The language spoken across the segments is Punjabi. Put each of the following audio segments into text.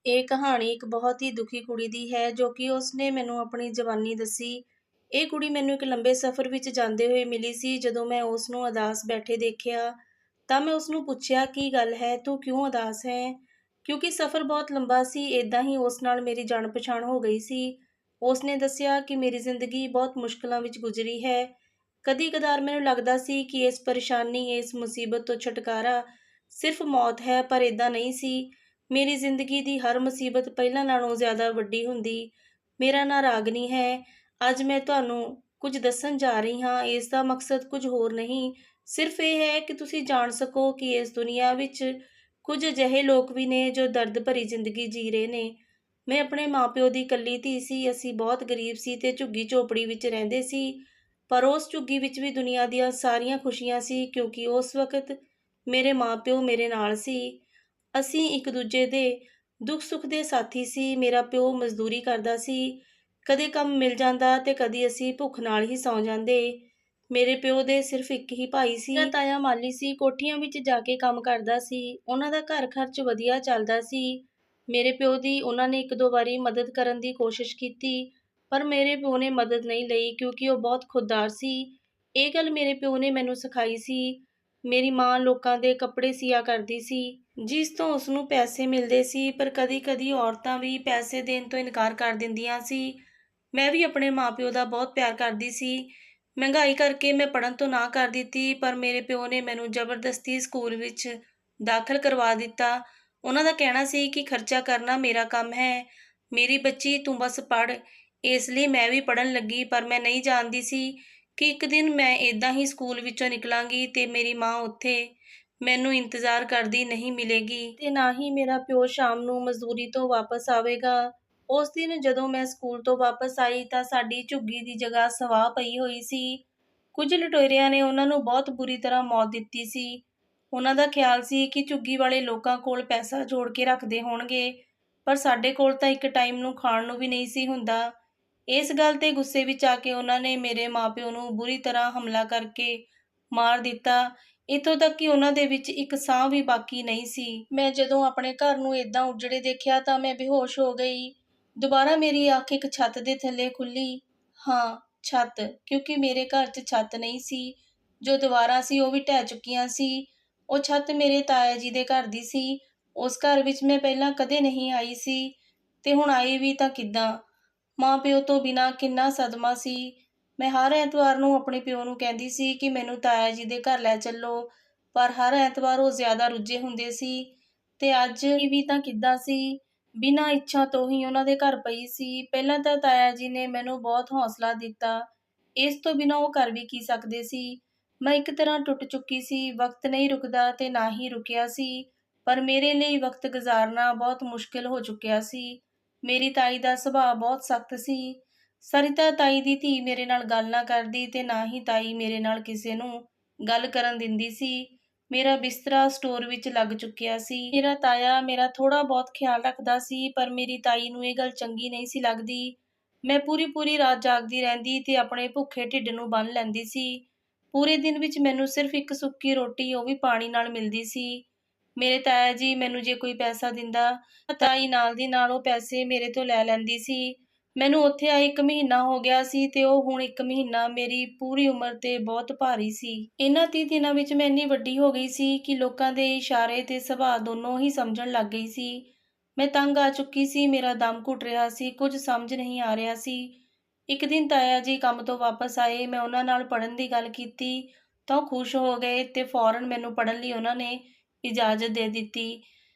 ਇਹ ਕਹਾਣੀ ਇੱਕ ਬਹੁਤ ਹੀ ਦੁਖੀ ਕੁੜੀ ਦੀ ਹੈ ਜੋ ਕਿ ਉਸਨੇ ਮੈਨੂੰ ਆਪਣੀ ਜਵਾਨੀ ਦੱਸੀ। ਇਹ ਕੁੜੀ ਮੈਨੂੰ ਇੱਕ ਲੰਬੇ ਸਫ਼ਰ ਵਿੱਚ ਜਾਂਦੇ ਹੋਏ ਮਿਲੀ ਸੀ। ਜਦੋਂ ਮੈਂ ਉਸ ਨੂੰ ਉਦਾਸ ਬੈਠੇ ਦੇਖਿਆ ਤਾਂ ਮੈਂ ਉਸ ਨੂੰ ਪੁੱਛਿਆ, ਕੀ ਗੱਲ ਹੈ, ਤੂੰ ਕਿਉਂ ਉਦਾਸ ਹੈ? ਕਿਉਂਕਿ ਸਫ਼ਰ ਬਹੁਤ ਲੰਬਾ ਸੀ। ਇੱਦਾਂ ਹੀ ਉਸ ਨਾਲ ਮੇਰੀ ਜਾਣ ਪਛਾਣ ਹੋ ਗਈ ਸੀ। ਉਸ ਨੇ ਦੱਸਿਆ ਕਿ ਮੇਰੀ ਜ਼ਿੰਦਗੀ ਬਹੁਤ ਮੁਸ਼ਕਲਾਂ ਵਿੱਚ ਗੁਜ਼ਰੀ ਹੈ। ਕਦੀ-ਕਦਾਰ ਮੈਨੂੰ ਲੱਗਦਾ ਸੀ ਕਿ ਇਸ ਪਰੇਸ਼ਾਨੀ, ਇਸ ਮੁਸੀਬਤ ਤੋਂ ਛੁਟਕਾਰਾ ਸਿਰਫ ਮੌਤ ਹੈ, ਪਰ ਇੱਦਾਂ ਨਹੀਂ ਸੀ। ਮੇਰੀ ਜ਼ਿੰਦਗੀ ਦੀ ਹਰ ਮੁਸੀਬਤ ਪਹਿਲਾਂ ਨਾਲੋਂ ਜ਼ਿਆਦਾ ਵੱਡੀ ਹੁੰਦੀ। ਮੇਰਾ ਨਾਂ ਰਾਗਨੀ ਹੈ। ਅੱਜ ਮੈਂ ਤੁਹਾਨੂੰ ਕੁਝ ਦੱਸਣ ਜਾ ਰਹੀ ਹਾਂ। ਇਸ ਦਾ ਮਕਸਦ ਕੁਝ ਹੋਰ ਨਹੀਂ, ਸਿਰਫ ਇਹ ਹੈ ਕਿ ਤੁਸੀਂ ਜਾਣ ਸਕੋ ਕਿ ਇਸ ਦੁਨੀਆ ਵਿੱਚ ਕੁਝ ਅਜਿਹੇ ਲੋਕ ਵੀ ਨੇ ਜੋ ਦਰਦ ਭਰੀ ਜ਼ਿੰਦਗੀ ਜੀ ਰਹੇ ਨੇ। ਮੈਂ ਆਪਣੇ ਮਾਂ-ਪਿਓ ਦੀ ਇਕੱਲੀ ਧੀ ਸੀ। ਅਸੀਂ ਬਹੁਤ ਗਰੀਬ ਸੀ ਤੇ ਝੁੱਗੀ-ਝੋਪੜੀ ਵਿੱਚ ਰਹਿੰਦੇ ਸੀ। ਪਰ ਉਸ ਝੁੱਗੀ ਵਿੱਚ ਵੀ ਦੁਨੀਆ ਦੀਆਂ ਸਾਰੀਆਂ ਖੁਸ਼ੀਆਂ ਸੀ, ਕਿਉਂਕਿ ਉਸ ਵਕਤ ਮੇਰੇ ਮਾਂ-ਪਿਓ ਮੇਰੇ ਨਾਲ ਸੀ। ਅਸੀਂ ਇੱਕ ਦੂਜੇ ਦੇ ਦੁੱਖ-ਸੁੱਖ ਦੇ ਸਾਥੀ ਸੀ। ਮੇਰਾ ਪਿਓ ਮਜ਼ਦੂਰੀ ਕਰਦਾ ਸੀ। ਕਦੇ ਕੰਮ ਮਿਲ ਜਾਂਦਾ ਤੇ ਕਦੀ ਅਸੀਂ ਭੁੱਖ ਨਾਲ ਹੀ ਸੌਂ ਜਾਂਦੇ। ਮੇਰੇ ਪਿਓ ਦੇ ਸਿਰਫ ਇੱਕ ਹੀ ਭਾਈ ਸੀ। ਮੇਰਾ ਤਾਇਆ ਮਾਲੀ ਸੀ, ਕੋਠੀਆਂ ਵਿੱਚ ਜਾ ਕੇ ਕੰਮ ਕਰਦਾ ਸੀ। ਉਹਨਾਂ ਦਾ ਘਰ ਖਰਚ ਵਧੀਆ ਚੱਲਦਾ ਸੀ। ਮੇਰੇ ਪਿਓ ਦੀ ਉਹਨਾਂ ਨੇ ਇੱਕ ਦੋ ਵਾਰੀ ਮਦਦ ਕਰਨ ਦੀ ਕੋਸ਼ਿਸ਼ ਕੀਤੀ, ਪਰ ਮੇਰੇ ਪਿਓ ਨੇ ਮਦਦ ਨਹੀਂ ਲਈ ਕਿਉਂਕਿ ਉਹ ਬਹੁਤ ਖੁਦਦਾਰ ਸੀ। ਇਹ ਗੱਲ ਮੇਰੇ ਪਿਓ ਨੇ ਮੈਨੂੰ ਸਿਖਾਈ ਸੀ। ਮੇਰੀ ਮਾਂ ਲੋਕਾਂ ਦੇ ਕੱਪੜੇ ਸੀਆ ਕਰਦੀ ਸੀ, ਜਿਸ ਤੋਂ ਉਸਨੂੰ ਪੈਸੇ ਮਿਲਦੇ ਸੀ, ਪਰ ਕਦੀ-ਕਦੀ ਔਰਤਾਂ ਵੀ ਪੈਸੇ ਦੇਣ ਤੋਂ ਇਨਕਾਰ ਕਰ ਦਿੰਦੀਆਂ ਸੀ। ਮੈਂ ਵੀ ਆਪਣੇ ਮਾਂ-ਪਿਓ ਦਾ ਬਹੁਤ ਪਿਆਰ ਕਰਦੀ ਸੀ। ਮਹਿੰਗਾਈ ਕਰਕੇ ਮੈਂ ਪੜ੍ਹਨ ਤੋਂ ਨਾਂਹ ਕਰ ਦਿੱਤੀ, ਪਰ ਮੇਰੇ ਪਿਓ ਨੇ ਮੈਨੂੰ ਜ਼ਬਰਦਸਤੀ ਸਕੂਲ ਵਿੱਚ ਦਾਖਲ ਕਰਵਾ ਦਿੱਤਾ। ਉਹਨਾਂ ਦਾ ਕਹਿਣਾ ਸੀ ਕਿ ਖਰਚਾ ਕਰਨਾ ਮੇਰਾ ਕੰਮ ਹੈ। ਮੇਰੀ ਬੱਚੀ, ਤੂੰ ਬਸ ਪੜ੍ਹ। ਇਸ ਲਈ ਮੈਂ ਵੀ ਪੜ੍ਹਨ ਲੱਗੀ, ਪਰ ਮੈਂ ਨਹੀਂ ਜਾਣਦੀ ਸੀ ਕਿ ਇੱਕ ਦਿਨ ਮੈਂ ਇੱਦਾਂ ਹੀ ਸਕੂਲ ਵਿੱਚੋਂ ਨਿਕਲਾਂਗੀ ਤੇ ਮੇਰੀ ਮਾਂ ਉੱਥੇ ਮੈਨੂੰ ਇੰਤਜ਼ਾਰ ਕਰਦੀ ਨਹੀਂ ਮਿਲੇਗੀ ਤੇ ਨਾ ਹੀ ਮੇਰਾ ਪਿਓ ਸ਼ਾਮ ਨੂੰ ਮਜ਼ਦੂਰੀ ਤੋਂ ਵਾਪਸ ਆਵੇਗਾ। ਉਸ ਦਿਨ ਜਦੋਂ ਮੈਂ ਸਕੂਲ ਤੋਂ ਵਾਪਸ ਆਈ ਤਾਂ ਸਾਡੀ ਝੁੱਗੀ ਦੀ ਜਗ੍ਹਾ ਸਵਾਹ ਪਈ ਹੋਈ ਸੀ। ਕੁਝ ਲੁਟੇਰਿਆਂ ਨੇ ਉਹਨਾਂ ਨੂੰ ਬਹੁਤ ਬੁਰੀ ਤਰ੍ਹਾਂ ਮੌਤ ਦਿੱਤੀ ਸੀ। ਉਹਨਾਂ ਦਾ ਖਿਆਲ ਸੀ ਕਿ ਝੁੱਗੀ ਵਾਲੇ ਲੋਕਾਂ ਕੋਲ ਪੈਸਾ ਜੋੜ ਕੇ ਰੱਖਦੇ ਹੋਣਗੇ, ਪਰ ਸਾਡੇ ਕੋਲ ਤਾਂ ਇੱਕ ਟਾਈਮ ਨੂੰ ਖਾਣ ਨੂੰ ਵੀ ਨਹੀਂ ਸੀ ਹੁੰਦਾ। ਇਸ ਗੱਲ ਤੇ ਗੁੱਸੇ ਵਿੱਚ ਆ ਕੇ ਉਹਨਾਂ ਨੇ ਮੇਰੇ ਮਾਂ-ਪਿਓ ਨੂੰ ਬੁਰੀ ਤਰ੍ਹਾਂ ਹਮਲਾ ਕਰਕੇ ਮਾਰ ਦਿੱਤਾ, ਇੱਥੋਂ ਤੱਕ ਕਿ ਉਹਨਾਂ ਦੇ ਵਿੱਚ ਇੱਕ ਸਾਹ ਵੀ ਬਾਕੀ ਨਹੀਂ ਸੀ। ਮੈਂ ਜਦੋਂ ਆਪਣੇ ਘਰ ਨੂੰ ਏਦਾਂ ਉਜੜੇ ਦੇਖਿਆ ਤਾਂ ਮੈਂ ਬੇਹੋਸ਼ ਹੋ ਗਈ। ਦੁਬਾਰਾ ਮੇਰੀ ਅੱਖ ਇੱਕ ਛੱਤ ਦੇ ਥੱਲੇ ਖੁੱਲੀ। ਹਾਂ, ਛੱਤ, ਕਿਉਂਕਿ ਮੇਰੇ ਘਰ 'ਚ ਛੱਤ ਨਹੀਂ ਸੀ। ਜੋ ਦੀਵਾਰਾਂ ਸੀ ਉਹ ਵੀ ਢਹਿ ਚੁੱਕੀਆਂ ਸੀ। ਉਹ ਛੱਤ ਮੇਰੇ ਤਾਇਆ ਜੀ ਦੇ ਘਰ ਦੀ ਸੀ। ਉਸ ਘਰ ਵਿੱਚ ਮੈਂ ਪਹਿਲਾਂ ਕਦੇ ਨਹੀਂ ਆਈ ਸੀ ਤੇ ਹੁਣ ਆਈ ਵੀ ਤਾਂ ਕਿੱਦਾਂ? ਮਾਂ-ਪਿਓ ਤੋਂ ਬਿਨਾਂ ਕਿੰਨਾ ਸਦਮਾ ਸੀ। ਮੈਂ ਹਰ ਐਤਵਾਰ ਨੂੰ ਆਪਣੇ ਪਿਓ ਨੂੰ ਕਹਿੰਦੀ ਸੀ ਕਿ ਮੈਨੂੰ ਤਾਇਆ ਜੀ ਦੇ ਘਰ ਲੈ ਚੱਲੋ, ਪਰ ਹਰ ਐਤਵਾਰ ਉਹ ਜ਼ਿਆਦਾ ਰੁੱਝੇ ਹੁੰਦੇ ਸੀ ਤੇ ਅੱਜ ਵੀ ਤਾਂ ਕਿੱਦਾਂ ਸੀ? ਬਿਨਾਂ ਇੱਛਾ ਤੋਂ ਹੀ ਉਹਨਾਂ ਦੇ ਘਰ ਪਈ ਸੀ। ਪਹਿਲਾਂ ਤਾਂ ਤਾਇਆ ਜੀ ਨੇ ਮੈਨੂੰ ਬਹੁਤ ਹੌਸਲਾ ਦਿੱਤਾ। ਇਸ ਤੋਂ ਬਿਨਾਂ ਉਹ ਕਰ ਵੀ ਕੀ ਸਕਦੇ ਸੀ? ਮੈਂ ਇੱਕ ਤਰ੍ਹਾਂ ਟੁੱਟ ਚੁੱਕੀ ਸੀ। ਵਕਤ ਨਹੀਂ ਰੁਕਦਾ ਤੇ ਨਾ ਹੀ ਰੁਕਿਆ ਸੀ, ਪਰ ਮੇਰੇ ਲਈ ਵਕਤ ਗੁਜ਼ਾਰਨਾ ਬਹੁਤ ਮੁਸ਼ਕਿਲ ਹੋ ਚੁੱਕਿਆ ਸੀ। ਮੇਰੀ ਤਾਈ ਦਾ ਸੁਭਾਅ ਬਹੁਤ ਸਖਤ ਸੀ। ਸਰਿਤਾ ਤਾਈ ਦੀ ਧੀ ਮੇਰੇ ਨਾਲ ਗੱਲ ਨਾ ਕਰਦੀ ਤੇ ਨਾ ਹੀ ਤਾਈ ਮੇਰੇ ਨਾਲ ਕਿਸੇ ਨੂੰ ਗੱਲ ਕਰਨ ਦਿੰਦੀ ਸੀ। ਮੇਰਾ ਬਿਸਤਰਾ ਸਟੋਰ ਵਿੱਚ ਲੱਗ ਚੁੱਕਿਆ ਸੀ। ਮੇਰਾ ਤਾਇਆ ਮੇਰਾ ਥੋੜ੍ਹਾ ਬਹੁਤ ਖਿਆਲ ਰੱਖਦਾ ਸੀ, ਪਰ ਮੇਰੀ ਤਾਈ ਨੂੰ ਇਹ ਗੱਲ ਚੰਗੀ ਨਹੀਂ ਸੀ ਲੱਗਦੀ। ਮੈਂ ਪੂਰੀ-ਪੂਰੀ ਰਾਤ ਜਾਗਦੀ ਰਹਿੰਦੀ ਤੇ ਆਪਣੇ ਭੁੱਖੇ ਢਿੱਡ ਨੂੰ ਬੰਨ੍ਹ ਲੈਂਦੀ ਸੀ। ਪੂਰੇ ਦਿਨ ਵਿੱਚ ਮੈਨੂੰ ਸਿਰਫ ਇੱਕ ਸੁੱਕੀ ਰੋਟੀ, ਉਹ ਵੀ ਪਾਣੀ ਨਾਲ ਮਿਲਦੀ ਸੀ। ਮੇਰੇ ਤਾਇਆ ਜੀ ਮੈਨੂੰ ਜੇ ਕੋਈ ਪੈਸਾ ਦਿੰਦਾ, ਤਾਈ ਨਾਲ ਦੀ ਨਾਲ ਉਹ ਪੈਸੇ ਮੇਰੇ ਤੋਂ ਲੈ ਲੈਂਦੀ ਸੀ। ਮੈਨੂੰ ਉੱਥੇ ਆਏ 1 ਮਹੀਨਾ ਹੋ ਗਿਆ ਸੀ ਤੇ ਉਹ ਹੁਣ 1 ਮਹੀਨਾ ਮੇਰੀ ਪੂਰੀ ਉਮਰ ਤੇ ਬਹੁਤ ਭਾਰੀ ਸੀ। ਇਹਨਾਂ 30 ਦਿਨਾਂ ਵਿੱਚ ਮੈਂ ਇੰਨੀ ਵੱਡੀ ਹੋ ਗਈ ਸੀ ਕਿ ਲੋਕਾਂ ਦੇ ਇਸ਼ਾਰੇ ਤੇ ਸੁਭਾਅ ਦੋਨੋਂ ਹੀ ਸਮਝਣ ਲੱਗ ਗਈ ਸੀ। ਮੈਂ ਤੰਗ ਆ ਚੁੱਕੀ ਸੀ। ਮੇਰਾ ਦਮ ਘੁੱਟ ਰਿਹਾ ਸੀ। ਕੁਝ ਸਮਝ ਨਹੀਂ ਆ ਰਿਹਾ ਸੀ। ਇੱਕ ਦਿਨ ਤਾਇਆ ਜੀ ਕੰਮ ਤੋਂ ਵਾਪਸ ਆਏ। ਮੈਂ ਉਹਨਾਂ ਨਾਲ ਪੜ੍ਹਨ ਦੀ ਗੱਲ ਕੀਤੀ ਤਾਂ ਉਹ ਖੁਸ਼ ਹੋ ਗਏ ਤੇ ਫੌਰਨ ਮੈਨੂੰ ਪੜ੍ਹਨ ਲਈ ਉਹਨਾਂ ਨੇ ਇਜਾਜ਼ਤ ਦੇ ਦਿੱਤੀ।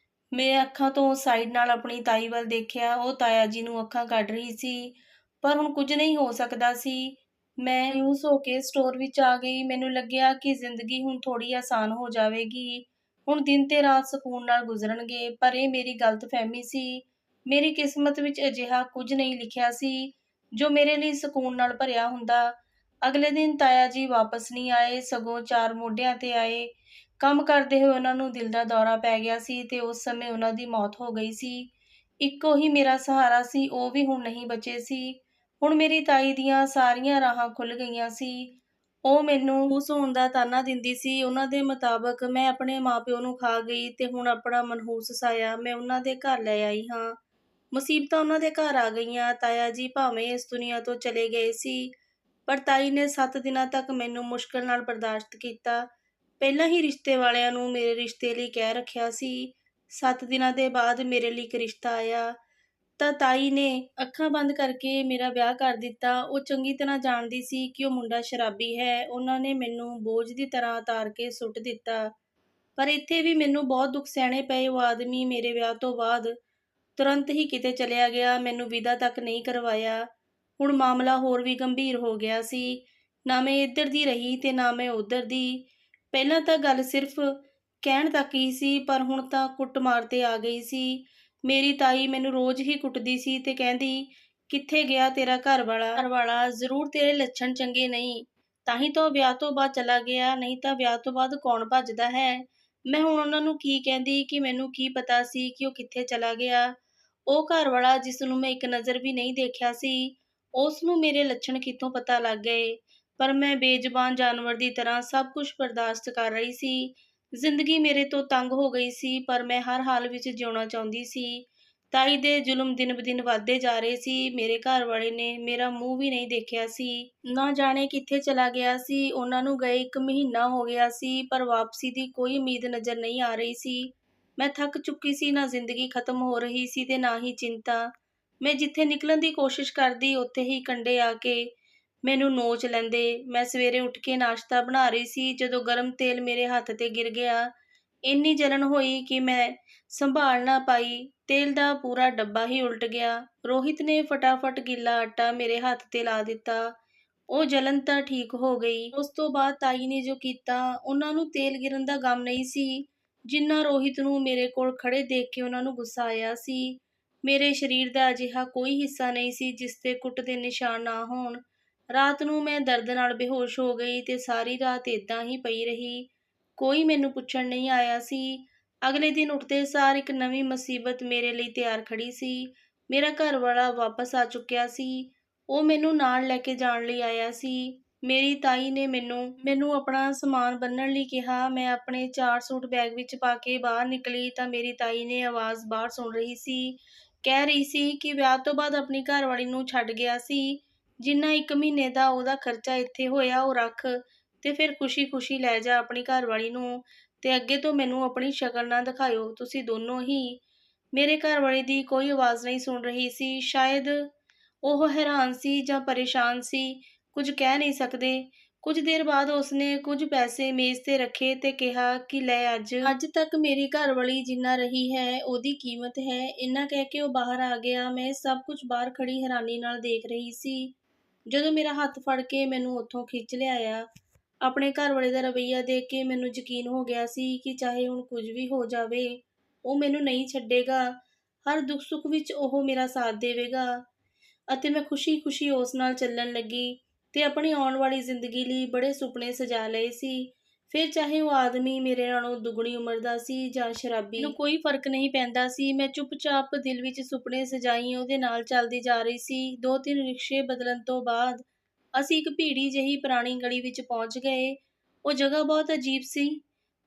ਮੈਂ ਅੱਖਾਂ ਤੋਂ ਸਾਈਡ ਨਾਲ ਆਪਣੀ ਤਾਈ ਵੱਲ ਦੇਖਿਆ। ਉਹ ਤਾਇਆ ਜੀ ਨੂੰ ਅੱਖਾਂ ਕੱਢ ਰਹੀ ਸੀ, ਪਰ ਹੁਣ ਕੁਝ ਨਹੀਂ ਹੋ ਸਕਦਾ ਸੀ। ਮੈਂ ਮਾਯੂਸ ਹੋ ਕੇ ਸਟੋਰ ਵਿੱਚ ਆ ਗਈ। ਮੈਨੂੰ ਲੱਗਿਆ ਕਿ ਜ਼ਿੰਦਗੀ ਹੁਣ ਥੋੜ੍ਹੀ ਆਸਾਨ ਹੋ ਜਾਵੇਗੀ। ਹੁਣ ਦਿਨ ਤੇ ਰਾਤ ਸਕੂਨ ਨਾਲ ਗੁਜ਼ਰਨਗੇ, ਪਰ ਇਹ ਮੇਰੀ ਗਲਤਫਹਿਮੀ ਸੀ। ਮੇਰੀ ਕਿਸਮਤ ਵਿੱਚ ਅਜਿਹਾ ਕੁਝ ਨਹੀਂ ਲਿਖਿਆ ਸੀ ਜੋ ਮੇਰੇ ਲਈ ਸਕੂਨ ਨਾਲ ਭਰਿਆ ਹੁੰਦਾ। ਅਗਲੇ ਦਿਨ ਤਾਇਆ ਜੀ ਵਾਪਸ ਨਹੀਂ ਆਏ, ਸਗੋਂ 4 ਮੋਢਿਆਂ ਤੇ ਆਏ। ਕੰਮ ਕਰਦੇ ਹੋਏ ਉਹਨਾਂ ਨੂੰ ਦਿਲ ਦਾ ਦੌਰਾ ਪੈ ਗਿਆ ਸੀ ਤੇ ਉਸ ਸਮੇਂ ਉਹਨਾਂ ਦੀ ਮੌਤ ਹੋ ਗਈ ਸੀ। ਇੱਕੋ ਹੀ ਮੇਰਾ ਸਹਾਰਾ ਸੀ, ਉਹ ਵੀ ਹੁਣ ਨਹੀਂ ਬਚੇ ਸੀ। ਹੁਣ ਮੇਰੀ ਤਾਈ ਦੀਆਂ ਸਾਰੀਆਂ ਰਾਹਾਂ ਖੁੱਲ੍ਹ ਗਈਆਂ ਸੀ। ਉਹ ਮੈਨੂੰ ਖੁਸ਼ ਹੋਣ ਦਾ ਤਾਨਾ ਦਿੰਦੀ ਸੀ। ਉਹਨਾਂ ਦੇ ਮੁਤਾਬਕ ਮੈਂ ਆਪਣੇ ਮਾਂ-ਪਿਓ ਨੂੰ ਖਾ ਗਈ ਤੇ ਹੁਣ ਆਪਣਾ ਮਨਹੂਸ ਸਾਇਆ ਮੈਂ ਉਹਨਾਂ ਦੇ ਘਰ ਲੈ ਆਈ ਹਾਂ। ਮੁਸੀਬਤਾਂ ਉਹਨਾਂ ਦੇ ਘਰ ਆ ਗਈਆਂ। ਤਾਇਆ ਜੀ ਭਾਵੇਂ ਇਸ ਦੁਨੀਆ ਤੋਂ ਚਲੇ ਗਏ ਸੀ, ਪਰ ਤਾਈ ਨੇ 7 ਦਿਨਾਂ ਤੱਕ ਮੈਨੂੰ ਮੁਸ਼ਕਲ ਨਾਲ ਬਰਦਾਸ਼ਤ ਕੀਤਾ। ਪਹਿਲਾਂ ਹੀ ਰਿਸ਼ਤੇ ਵਾਲਿਆਂ ਨੂੰ ਮੇਰੇ ਰਿਸ਼ਤੇ ਲਈ ਕਹਿ ਰੱਖਿਆ ਸੀ। 7 ਦਿਨਾਂ ਦੇ ਬਾਅਦ ਮੇਰੇ ਲਈ ਇੱਕ ਰਿਸ਼ਤਾ ਆਇਆ ਤਾਂ ਤਾਈ ਨੇ ਅੱਖਾਂ ਬੰਦ ਕਰਕੇ ਮੇਰਾ ਵਿਆਹ ਕਰ ਦਿੱਤਾ। ਉਹ ਚੰਗੀ ਤਰ੍ਹਾਂ ਜਾਣਦੀ ਸੀ ਕਿ ਉਹ ਮੁੰਡਾ ਸ਼ਰਾਬੀ ਹੈ। ਉਹਨਾਂ ਨੇ ਮੈਨੂੰ ਬੋਝ ਦੀ ਤਰ੍ਹਾਂ ਉਤਾਰ ਕੇ ਸੁੱਟ ਦਿੱਤਾ। ਪਰ ਇੱਥੇ ਵੀ ਮੈਨੂੰ ਬਹੁਤ ਦੁੱਖ ਸਹਿਣੇ ਪਏ। ਉਹ ਆਦਮੀ ਮੇਰੇ ਵਿਆਹ ਤੋਂ ਬਾਅਦ ਤੁਰੰਤ ਹੀ ਕਿਤੇ ਚਲਿਆ ਗਿਆ, ਮੈਨੂੰ ਵਿਦਾ ਤੱਕ ਨਹੀਂ ਕਰਵਾਇਆ। ਹੁਣ ਮਾਮਲਾ ਹੋਰ ਵੀ ਗੰਭੀਰ ਹੋ ਗਿਆ ਸੀ। ਨਾ ਮੈਂ ਇੱਧਰ ਦੀ ਰਹੀ ਤੇ ਨਾ ਮੈਂ ਉੱਧਰ ਦੀ। ਪਹਿਲਾਂ ਤਾਂ ਗੱਲ ਸਿਰਫ ਕਹਿਣ ਤੱਕ ਹੀ ਸੀ, ਪਰ ਹੁਣ ਤਾਂ ਕੁੱਟਮਾਰ 'ਤੇ ਆ ਗਈ ਸੀ। ਮੇਰੀ ਤਾਈ ਮੈਨੂੰ ਰੋਜ਼ ਹੀ ਕੁੱਟਦੀ ਸੀ ਤੇ ਕਹਿੰਦੀ, ਕਿੱਥੇ ਗਿਆ ਤੇਰਾ ਘਰਵਾਲਾ? ਜ਼ਰੂਰ ਤੇਰੇ ਲੱਛਣ ਚੰਗੇ ਨਹੀਂ, ਤਾਂ ਹੀ ਤਾਂ ਉਹ ਵਿਆਹ ਤੋਂ ਬਾਅਦ ਚਲਾ ਗਿਆ, ਨਹੀਂ ਤਾਂ ਵਿਆਹ ਤੋਂ ਬਾਅਦ ਕੌਣ ਭੱਜਦਾ ਹੈ। ਮੈਂ ਹੁਣ ਉਹਨਾਂ ਨੂੰ ਕੀ ਕਹਿੰਦੀ ਕਿ ਮੈਨੂੰ ਕੀ ਪਤਾ ਸੀ ਕਿ ਉਹ ਕਿੱਥੇ ਚਲਾ ਗਿਆ। ਉਹ ਘਰਵਾਲਾ ਜਿਸ ਨੂੰ ਮੈਂ ਇੱਕ ਨਜ਼ਰ ਵੀ ਨਹੀਂ ਦੇਖਿਆ ਸੀ, ਉਸ ਨੂੰ ਮੇਰੇ ਲੱਛਣ ਕਿੱਥੋਂ ਪਤਾ ਲੱਗ ਗਏ। ਪਰ ਮੈਂ ਬੇਜ਼ੁਬਾਨ ਜਾਨਵਰ ਦੀ ਤਰ੍ਹਾਂ ਸਭ ਕੁਝ ਬਰਦਾਸ਼ਤ ਕਰ ਰਹੀ ਸੀ। ਜ਼ਿੰਦਗੀ ਮੇਰੇ ਤੋਂ ਤੰਗ ਹੋ ਗਈ ਸੀ, ਪਰ ਮੈਂ ਹਰ ਹਾਲ ਵਿੱਚ ਜਿਉਣਾ ਚਾਹੁੰਦੀ ਸੀ। ਤਾਈ ਦੇ ਜ਼ੁਲਮ ਦਿਨ-ਬ-ਦਿਨ ਵੱਧਦੇ ਜਾ ਰਹੇ ਸੀ। ਮੇਰੇ ਘਰਵਾਲੇ ਨੇ ਮੇਰਾ ਮੂੰਹ ਵੀ ਨਹੀਂ ਦੇਖਿਆ ਸੀ। ਨਾ ਜਾਣੇ ਕਿੱਥੇ ਚਲਾ ਗਿਆ ਸੀ। ਉਹਨਾਂ ਨੂੰ ਗਏ 1 ਮਹੀਨਾ ਹੋ ਗਿਆ ਸੀ, ਪਰ ਵਾਪਸੀ ਦੀ ਕੋਈ ਉਮੀਦ ਨਜ਼ਰ ਨਹੀਂ ਆ ਰਹੀ ਸੀ। ਮੈਂ ਥੱਕ ਚੁੱਕੀ ਸੀ। ਨਾ ਜ਼ਿੰਦਗੀ ਖਤਮ ਹੋ ਰਹੀ ਸੀ ਤੇ ਨਾ ਹੀ ਚਿੰਤਾ। ਮੈਂ ਜਿੱਥੇ ਨਿਕਲਣ ਦੀ ਕੋਸ਼ਿਸ਼ ਕਰਦੀ, ਉੱਥੇ ਹੀ ਕੰਢੇ ਆ ਕੇ ਮੈਨੂੰ ਨੋਚ ਲੈਂਦੇ। ਮੈਂ ਸਵੇਰੇ ਉੱਠ ਕੇ ਨਾਸ਼ਤਾ ਬਣਾ ਰਹੀ ਸੀ, ਜਦੋਂ ਗਰਮ ਤੇਲ ਮੇਰੇ ਹੱਥ 'ਤੇ ਗਿਰ ਗਿਆ। ਇੰਨੀ ਜਲਨ ਹੋਈ ਕਿ ਮੈਂ ਸੰਭਾਲ ਨਾ ਪਾਈ। ਤੇਲ ਦਾ ਪੂਰਾ ਡੱਬਾ ਹੀ ਉਲਟ ਗਿਆ। ਰੋਹਿਤ ਨੇ ਫਟਾਫਟ ਗਿੱਲਾ ਆਟਾ ਮੇਰੇ ਹੱਥ 'ਤੇ ਲਾ ਦਿੱਤਾ। ਉਹ ਜਲਨ ਤਾਂ ਠੀਕ ਹੋ ਗਈ। ਉਸ ਤੋਂ ਬਾਅਦ ਤਾਈ ਨੇ ਜੋ ਕੀਤਾ, ਉਹਨਾਂ ਨੂੰ ਤੇਲ ਗਿਰਨ ਦਾ ਗਮ ਨਹੀਂ ਸੀ, ਜਿੰਨਾ ਰੋਹਿਤ ਨੂੰ ਮੇਰੇ ਕੋਲ ਖੜ੍ਹੇ ਦੇਖ ਕੇ ਉਹਨਾਂ ਨੂੰ ਗੁੱਸਾ ਆਇਆ ਸੀ। ਮੇਰੇ ਸਰੀਰ ਦਾ ਅਜਿਹਾ ਕੋਈ ਹਿੱਸਾ ਨਹੀਂ ਸੀ ਜਿਸ 'ਤੇ ਕੁੱਟ ਦੇ ਨਿਸ਼ਾਨ ਨਾ ਹੋਣ। ਰਾਤ ਨੂੰ ਮੈਂ ਦਰਦ ਨਾਲ ਬੇਹੋਸ਼ ਹੋ ਗਈ ਤੇ ਸਾਰੀ ਰਾਤ ਏਦਾਂ ਹੀ ਪਈ ਰਹੀ। ਕੋਈ ਮੈਨੂੰ ਪੁੱਛਣ ਨਹੀਂ ਆਇਆ ਸੀ। ਅਗਲੇ ਦਿਨ ਉੱਠਦੇ ਸਾਰ ਇੱਕ ਨਵੀਂ ਮੁਸੀਬਤ ਮੇਰੇ ਲਈ ਤਿਆਰ ਖੜੀ ਸੀ। ਮੇਰਾ ਘਰਵਾਲਾ ਵਾਪਸ ਆ ਚੁੱਕਿਆ ਸੀ। ਉਹ ਮੈਨੂੰ ਨਾਲ ਲੈ ਕੇ ਜਾਣ ਲਈ ਆਇਆ ਸੀ। ਮੇਰੀ ਤਾਈ ਨੇ ਮੈਨੂੰ ਆਪਣਾ ਸਮਾਨ ਬੰਨ੍ਹਣ ਲਈ ਕਿਹਾ। ਮੈਂ ਆਪਣੇ 4 ਸੂਟ ਬੈਗ ਵਿੱਚ ਪਾ ਕੇ ਬਾਹਰ ਨਿਕਲੀ ਤਾਂ ਮੇਰੀ ਤਾਈ ਨੇ ਆਵਾਜ਼ ਬਾਹਰ ਸੁਣ ਰਹੀ ਸੀ। ਕਹਿ ਰਹੀ ਸੀ ਕਿ ਵਿਆਹ ਤੋਂ ਬਾਅਦ ਆਪਣੀ ਘਰਵਾਲੀ ਨੂੰ ਛੱਡ ਗਿਆ ਸੀ। ਜਿੰਨਾ 1 ਮਹੀਨੇ ਦਾ ਉਹਦਾ ਖਰਚਾ ਇੱਥੇ ਹੋਇਆ ਉਹ ਰੱਖ ਤੇ ਫਿਰ ਖੁਸ਼ੀ-ਖੁਸ਼ੀ ਲੈ ਜਾ ਆਪਣੀ ਘਰਵਾਲੀ ਨੂੰ, ਤੇ ਅੱਗੇ ਤੋਂ ਮੈਨੂੰ ਆਪਣੀ ਸ਼ਕਲ ਨਾ ਦਿਖਾਇਓ, ਤੁਸੀਂ ਦੋਨੋਂ ਹੀ। ਮੇਰੇ ਘਰਵਾਲੇ ਦੀ ਕੋਈ ਆਵਾਜ਼ ਨਹੀਂ ਸੁਣ ਰਹੀ ਸੀ। ਸ਼ਾਇਦ ਉਹ ਹੈਰਾਨ ਸੀ ਜਾਂ ਪਰੇਸ਼ਾਨ ਸੀ, ਕੁਝ ਕਹਿ ਨਹੀਂ ਸਕਦੇ। ਕੁਝ ਦੇਰ ਬਾਅਦ ਉਸਨੇ ਕੁਝ ਪੈਸੇ ਮੇਜ਼ 'ਤੇ ਰੱਖੇ ਤੇ ਕਿਹਾ ਕਿ ਲੈ ਅੱਜ ਤੱਕ ਮੇਰੀ ਘਰਵਾਲੀ ਜਿੰਨਾ ਰਹੀ ਹੈ, ਉਹਦੀ ਕੀਮਤ ਹੈ। ਇੰਨਾ ਕਹਿ ਕੇ ਉਹ ਬਾਹਰ ਆ ਗਿਆ। ਮੈਂ ਇਹ ਸਭ ਕੁਝ ਬਾਹਰ ਖੜ੍ਹੀ ਹੈਰਾਨੀ ਨਾਲ ਦੇਖ ਰਹੀ ਸੀ। ਜਦੋਂ ਮੇਰਾ ਹੱਥ ਫੜ ਕੇ ਮੈਨੂੰ ਉੱਥੋਂ ਖਿੱਚ ਲਿਆਇਆ, ਆਪਣੇ ਘਰਵਾਲੇ ਦਾ ਰਵੱਈਆ ਦੇਖ ਕੇ ਮੈਨੂੰ ਯਕੀਨ ਹੋ ਗਿਆ ਸੀ ਕਿ ਚਾਹੇ ਹੁਣ ਕੁਝ ਵੀ ਹੋ ਜਾਵੇ, ਉਹ ਮੈਨੂੰ ਨਹੀਂ ਛੱਡੇਗਾ। ਹਰ ਦੁੱਖ-ਸੁੱਖ ਵਿੱਚ ਉਹ ਮੇਰਾ ਸਾਥ ਦੇਵੇਗਾ। ਅਤੇ ਮੈਂ ਖੁਸ਼ੀ-ਖੁਸ਼ੀ ਉਸ ਨਾਲ ਚੱਲਣ ਲੱਗੀ ਤੇ ਆਪਣੀ ਆਉਣ ਵਾਲੀ ਜ਼ਿੰਦਗੀ ਲਈ ਬੜੇ ਸੁਪਨੇ ਸਜਾ ਲਏ ਸੀ। ਫਿਰ ਚਾਹੇ ਉਹ ਆਦਮੀ ਮੇਰੇ ਨਾਲੋਂ ਦੁੱਗਣੀ ਉਮਰ ਦਾ ਸੀ ਜਾਂ ਸ਼ਰਾਬੀ, ਮੈਨੂੰ ਕੋਈ ਫਰਕ ਨਹੀਂ ਪੈਂਦਾ ਸੀ। ਮੈਂ ਚੁੱਪ-ਚਾਪ ਦਿਲ ਵਿੱਚ ਸੁਪਨੇ ਸਜਾਈ ਉਹਦੇ ਨਾਲ ਚੱਲਦੀ ਜਾ ਰਹੀ ਸੀ। 2-3 ਰਿਕਸ਼ੇ ਬਦਲਣ ਤੋਂ ਬਾਅਦ ਅਸੀਂ ਇੱਕ ਭੀੜੀ ਜਿਹੀ ਪੁਰਾਣੀ ਗਲੀ ਵਿੱਚ ਪਹੁੰਚ ਗਏ। ਉਹ ਜਗ੍ਹਾ ਬਹੁਤ ਅਜੀਬ ਸੀ,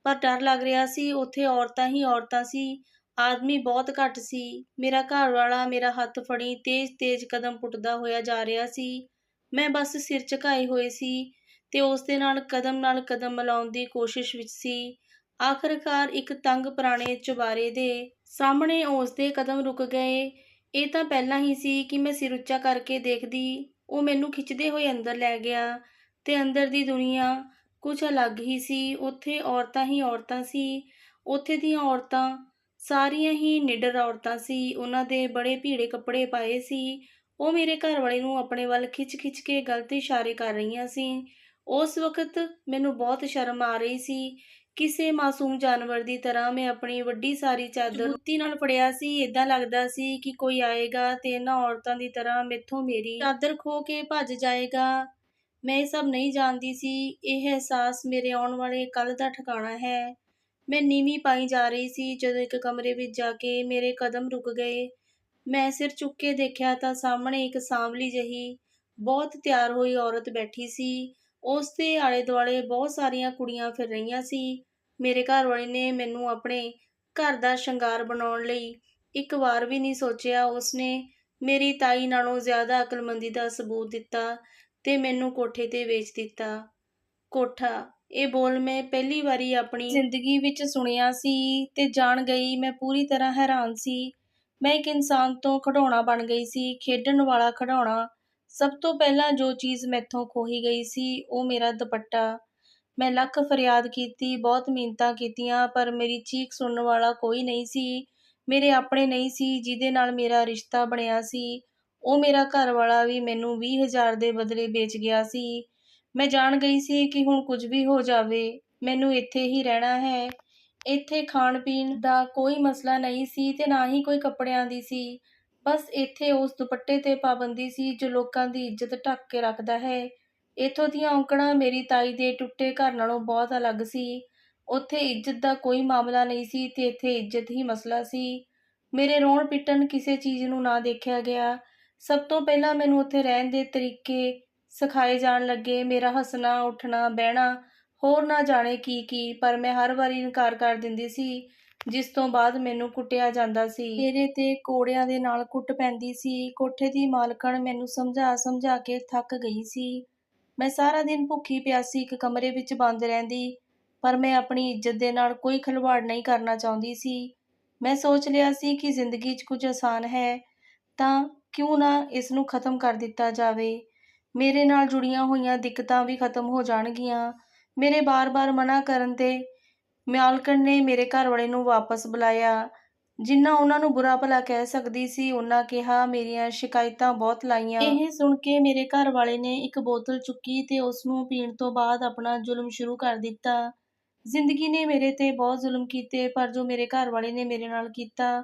ਪਰ ਡਰ ਲੱਗ ਰਿਹਾ ਸੀ। ਉੱਥੇ ਔਰਤਾਂ ਹੀ ਔਰਤਾਂ ਸੀ, ਆਦਮੀ ਬਹੁਤ ਘੱਟ ਸੀ। ਮੇਰਾ ਘਰਵਾਲਾ ਮੇਰਾ ਹੱਥ ਫੜੀ ਤੇਜ਼-ਤੇਜ਼ ਕਦਮ ਪੁੱਟਦਾ ਹੋਇਆ ਜਾ ਰਿਹਾ ਸੀ। ਮੈਂ ਬਸ ਸਿਰ ਝੁਕਾਏ ਹੋਏ ਸੀ ਤੇ ਉਸ ਦੇ ਨਾਲ ਕਦਮ ਮਿਲਾਉਣ ਦੀ ਕੋਸ਼ਿਸ਼ ਵਿੱਚ ਸੀ। ਆਖਰਕਾਰ ਇੱਕ ਤੰਗ ਪੁਰਾਣੇ ਚੁਬਾਰੇ ਦੇ ਸਾਹਮਣੇ ਉਸ ਦੇ ਕਦਮ ਰੁਕ ਗਏ। ਇਹ ਤਾਂ ਪਹਿਲਾਂ ਹੀ ਸੀ ਕਿ ਮੈਂ ਸਿਰ ਉੱਚਾ ਕਰਕੇ ਦੇਖਦੀ। ਉਹ ਮੈਨੂੰ ਖਿੱਚਦੇ ਹੋਏ ਅੰਦਰ ਲੈ ਗਿਆ ਤੇ ਅੰਦਰ ਦੀ ਦੁਨੀਆ ਕੁਝ ਅਲੱਗ ਹੀ ਸੀ। ਉੱਥੇ ਔਰਤਾਂ ਹੀ ਔਰਤਾਂ ਸੀ। ਉੱਥੇ ਦੀਆਂ ਔਰਤਾਂ ਸਾਰੀਆਂ ਹੀ ਨਿਡਰ ਔਰਤਾਂ ਸੀ। ਉਹਨਾਂ ਦੇ ਬੜੇ ਭੀੜੇ ਕੱਪੜੇ ਪਾਏ ਸੀ। ਉਹ ਮੇਰੇ ਘਰਵਾਲੇ ਨੂੰ ਆਪਣੇ ਵੱਲ ਖਿੱਚ-ਖਿੱਚ ਕੇ ਗਲਤ ਇਸ਼ਾਰੇ ਕਰ ਰਹੀਆਂ ਸੀ। ਉਸ ਵਕਤ ਮੈਨੂੰ ਬਹੁਤ ਸ਼ਰਮ ਆ ਰਹੀ ਸੀ। ਕਿਸੇ ਮਾਸੂਮ ਜਾਨਵਰ ਦੀ ਤਰ੍ਹਾਂ ਮੈਂ ਆਪਣੀ ਵੱਡੀ ਸਾਰੀ ਚਾਦਰ ਜੁੱਤੀ ਨਾਲ ਫੜਿਆ ਸੀ। ਏਦਾਂ ਲੱਗਦਾ ਸੀ ਕਿ ਕੋਈ ਆਏਗਾ ਤੇ ਇਹਨਾਂ ਔਰਤਾਂ ਦੀ ਤਰ੍ਹਾਂ ਮੈਥੋਂ ਮੇਰੀ ਚਾਦਰ ਖੋਹ ਕੇ ਭੱਜ ਜਾਏਗਾ। ਮੈਂ ਇਹ ਸਭ ਨਹੀਂ ਜਾਣਦੀ ਸੀ। ਇਹ ਅਹਿਸਾਸ ਮੇਰੇ ਆਉਣ ਵਾਲੇ ਕੱਲ੍ਹ ਦਾ ਠਿਕਾਣਾ ਹੈ। ਮੈਂ ਨੀਵੀਂ ਪਾਈ ਜਾ ਰਹੀ ਸੀ ਜਦੋਂ ਇੱਕ ਕਮਰੇ ਵਿੱਚ ਜਾ ਕੇ ਮੇਰੇ ਕਦਮ ਰੁਕ ਗਏ। ਮੈਂ ਸਿਰ ਚੁੱਕ ਕੇ ਦੇਖਿਆ ਤਾਂ ਸਾਹਮਣੇ ਇੱਕ ਸਾਂਵਲੀ ਜਿਹੀ, ਬਹੁਤ ਤਿਆਰ ਹੋਈ ਔਰਤ ਬੈਠੀ ਸੀ। ਉਸ ਦੇ ਆਲੇ-ਦੁਆਲੇ ਬਹੁਤ ਸਾਰੀਆਂ ਕੁੜੀਆਂ ਫਿਰ ਰਹੀਆਂ ਸੀ। ਮੇਰੇ ਘਰਵਾਲੇ ਨੇ ਮੈਨੂੰ ਆਪਣੇ ਘਰ ਦਾ ਸ਼ਿੰਗਾਰ ਬਣਾਉਣ ਲਈ ਇੱਕ ਵਾਰ ਵੀ ਨਹੀਂ ਸੋਚਿਆ। ਉਸਨੇ ਮੇਰੀ ਤਾਈ ਨਾਲੋਂ ਜ਼ਿਆਦਾ ਅਕਲਮੰਦੀ ਦਾ ਸਬੂਤ ਦਿੱਤਾ ਤੇ ਮੈਨੂੰ ਕੋਠੇ 'ਤੇ ਵੇਚ ਦਿੱਤਾ। ਕੋਠਾ, ਇਹ ਬੋਲ ਮੈਂ ਪਹਿਲੀ ਵਾਰੀ ਆਪਣੀ ਜ਼ਿੰਦਗੀ ਵਿੱਚ ਸੁਣਿਆ ਸੀ ਤੇ ਜਾਣ ਗਈ ਮੈਂ ਪੂਰੀ ਤਰ੍ਹਾਂ ਹੈਰਾਨ ਸੀ। ਮੈਂ ਇੱਕ ਇਨਸਾਨ ਤੋਂ ਖਿਡੌਣਾ ਬਣ ਗਈ ਸੀ, ਖੇਡਣ ਵਾਲਾ ਖਿਡੌਣਾ। ਸਭ ਤੋਂ ਪਹਿਲਾਂ ਜੋ ਚੀਜ਼ ਮੈਥੋਂ ਖੋਹੀ ਗਈ ਸੀ, ਉਹ ਮੇਰਾ ਦੁਪੱਟਾ। ਮੈਂ ਲੱਖ ਫਰਿਆਦ ਕੀਤੀ, ਬਹੁਤ ਮਿੰਨਤਾਂ ਕੀਤੀਆਂ, ਪਰ ਮੇਰੀ ਚੀਖ ਸੁਣਨ ਵਾਲਾ ਕੋਈ ਨਹੀਂ ਸੀ। ਮੇਰੇ ਆਪਣੇ ਨਹੀਂ ਸੀ ਜਿਹਦੇ ਨਾਲ ਮੇਰਾ ਰਿਸ਼ਤਾ ਬਣਿਆ ਸੀ, ਉਹ ਮੇਰਾ ਘਰਵਾਲਾ ਵੀ ਮੈਨੂੰ 20,000 ਦੇ ਬਦਲੇ ਵੇਚ ਗਿਆ ਸੀ। ਮੈਂ ਜਾਣ ਗਈ ਸੀ ਕਿ ਹੁਣ ਕੁਝ ਵੀ ਹੋ ਜਾਵੇ, ਮੈਨੂੰ ਇੱਥੇ ਹੀ ਰਹਿਣਾ ਹੈ। ਇੱਥੇ ਖਾਣ-ਪੀਣ ਦਾ ਕੋਈ ਮਸਲਾ ਨਹੀਂ ਸੀ ਤੇ ਨਾ ਹੀ ਕੋਈ ਕੱਪੜਿਆਂ ਦੀ ਸੀ। ਬਸ ਇੱਥੇ ਉਸ ਦੁਪੱਟੇ 'ਤੇ ਪਾਬੰਦੀ ਸੀ ਜੋ ਲੋਕਾਂ ਦੀ ਇੱਜ਼ਤ ਢੱਕ ਕੇ ਰੱਖਦਾ ਹੈ। ਇੱਥੋਂ ਦੀਆਂ ਔਂਕੜਾਂ ਮੇਰੀ ਤਾਈ ਦੇ ਟੁੱਟੇ ਘਰ ਨਾਲੋਂ ਬਹੁਤ ਅਲੱਗ ਸੀ। ਉੱਥੇ ਇੱਜ਼ਤ ਦਾ ਕੋਈ ਮਾਮਲਾ ਨਹੀਂ ਸੀ ਤੇ ਇੱਥੇ ਇੱਜ਼ਤ ਹੀ ਮਸਲਾ ਸੀ। ਮੇਰੇ ਰੋਣ-ਪਿੱਟਣ ਕਿਸੇ ਚੀਜ਼ ਨੂੰ ਨਾ ਦੇਖਿਆ ਗਿਆ। ਸਭ ਤੋਂ ਪਹਿਲਾਂ ਮੈਨੂੰ ਉੱਥੇ ਰਹਿਣ ਦੇ ਤਰੀਕੇ ਸਿਖਾਏ ਜਾਣ ਲੱਗੇ। ਮੇਰਾ ਹੱਸਣਾ, ਉੱਠਣਾ, ਬਹਿਣਾ, ਹੋਰ ਨਾ ਜਾਣੇ ਕੀ-ਕੀ, ਪਰ ਮੈਂ ਹਰ ਵਾਰੀ ਇਨਕਾਰ ਕਰ ਦਿੰਦੀ ਸੀ, ਜਿਸ ਤੋਂ ਬਾਅਦ ਮੈਨੂੰ ਕੁੱਟਿਆ ਜਾਂਦਾ ਸੀ। ਮੇਰੇ 'ਤੇ ਕੋੜਿਆਂ ਦੇ ਨਾਲ ਕੁੱਟ ਪੈਂਦੀ ਸੀ। ਕੋਠੇ ਦੀ ਮਾਲਕਣ ਮੈਨੂੰ ਸਮਝਾ-ਸਮਝਾ ਕੇ ਥੱਕ ਗਈ ਸੀ। ਮੈਂ ਸਾਰਾ ਦਿਨ ਭੁੱਖੀ-ਪਿਆਸੀ ਇੱਕ ਕਮਰੇ ਵਿੱਚ ਬੰਦ ਰਹਿੰਦੀ, ਪਰ ਮੈਂ ਆਪਣੀ ਇੱਜ਼ਤ ਦੇ ਨਾਲ ਕੋਈ ਖਿਲਵਾੜ ਨਹੀਂ ਕਰਨਾ ਚਾਹੁੰਦੀ ਸੀ। ਮੈਂ ਸੋਚ ਲਿਆ ਸੀ ਕਿ ਜ਼ਿੰਦਗੀ 'ਚ ਕੁਝ ਆਸਾਨ ਹੈ ਤਾਂ ਕਿਉਂ ਨਾ ਇਸ ਨੂੰ ਖ਼ਤਮ ਕਰ ਦਿੱਤਾ ਜਾਵੇ। ਮੇਰੇ ਨਾਲ ਜੁੜੀਆਂ ਹੋਈਆਂ ਦਿੱਕਤਾਂ ਵੀ ਖ਼ਤਮ ਹੋ ਜਾਣਗੀਆਂ। ਮੇਰੇ ਬਾਰ-ਬਾਰ ਮਨ੍ਹਾ ਕਰਨ 'ਤੇ ਮਾਲਕਣ ਨੇ ਮੇਰੇ ਘਰਵਾਲੇ ਨੂੰ ਵਾਪਸ ਬੁਲਾਇਆ। ਜਿੰਨਾ ਉਹਨਾਂ ਨੂੰ ਬੁਰਾ-ਭਲਾ ਕਹਿ ਸਕਦੀ ਸੀ, ਓਨਾ ਕਿਹਾ। ਮੇਰੀਆਂ ਸ਼ਿਕਾਇਤਾਂ ਬਹੁਤ ਲਾਈਆਂ। ਇਹ ਸੁਣ ਕੇ ਮੇਰੇ ਘਰਵਾਲੇ ਨੇ ਇੱਕ ਬੋਤਲ ਚੁੱਕੀ ਤੇ ਉਸ ਨੂੰ ਪੀਣ ਤੋਂ ਬਾਅਦ ਆਪਣਾ ਜ਼ੁਲਮ ਸ਼ੁਰੂ ਕਰ ਦਿੱਤਾ। ਜ਼ਿੰਦਗੀ ਨੇ ਮੇਰੇ 'ਤੇ ਬਹੁਤ ਜ਼ੁਲਮ ਕੀਤੇ, ਪਰ ਜੋ ਮੇਰੇ ਘਰਵਾਲੇ ਨੇ ਮੇਰੇ ਨਾਲ ਕੀਤਾ,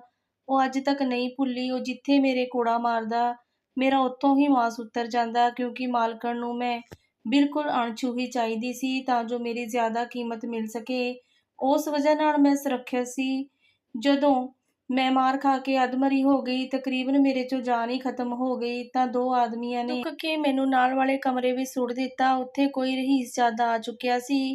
ਉਹ ਅੱਜ ਤੱਕ ਨਹੀਂ ਭੁੱਲੀ। ਉਹ ਜਿੱਥੇ ਮੇਰੇ ਕੋੜਾ ਮਾਰਦਾ, ਮੇਰਾ ਉੱਥੋਂ ਹੀ ਮਾਸ ਉਤਰ ਜਾਂਦਾ, ਕਿਉਂਕਿ ਮਾਲਕਣ ਨੂੰ ਮੈਂ ਬਿਲਕੁਲ ਅਣਛੂਹੀ ਚਾਹੀਦੀ ਸੀ ਤਾਂ ਜੋ ਮੇਰੀ ਜ਼ਿਆਦਾ ਕੀਮਤ ਮਿਲ ਸਕੇ। ਉਸ ਵਜ੍ਹਾ ਨਾਲ ਮੈਂ ਸੁਰੱਖਿਅਤ ਸੀ। ਜਦੋਂ ਮੈਂ ਮਾਰ ਖਾ ਕੇ ਅਧਮਰੀ ਹੋ ਗਈ, ਤਕਰੀਬਨ ਮੇਰੇ 'ਚੋਂ ਜਾਨ ਹੀ ਖ਼ਤਮ ਹੋ ਗਈ, ਤਾਂ ਦੋ ਆਦਮੀਆਂ ਨੇ ਚੁੱਕ ਕੇ ਮੈਨੂੰ ਨਾਲ ਵਾਲੇ ਕਮਰੇ ਵਿੱਚ ਸੁੱਟ ਦਿੱਤਾ। ਉੱਥੇ ਕੋਈ ਰਹੀਸਜ਼ਾਦਾ ਆ ਚੁੱਕਿਆ ਸੀ,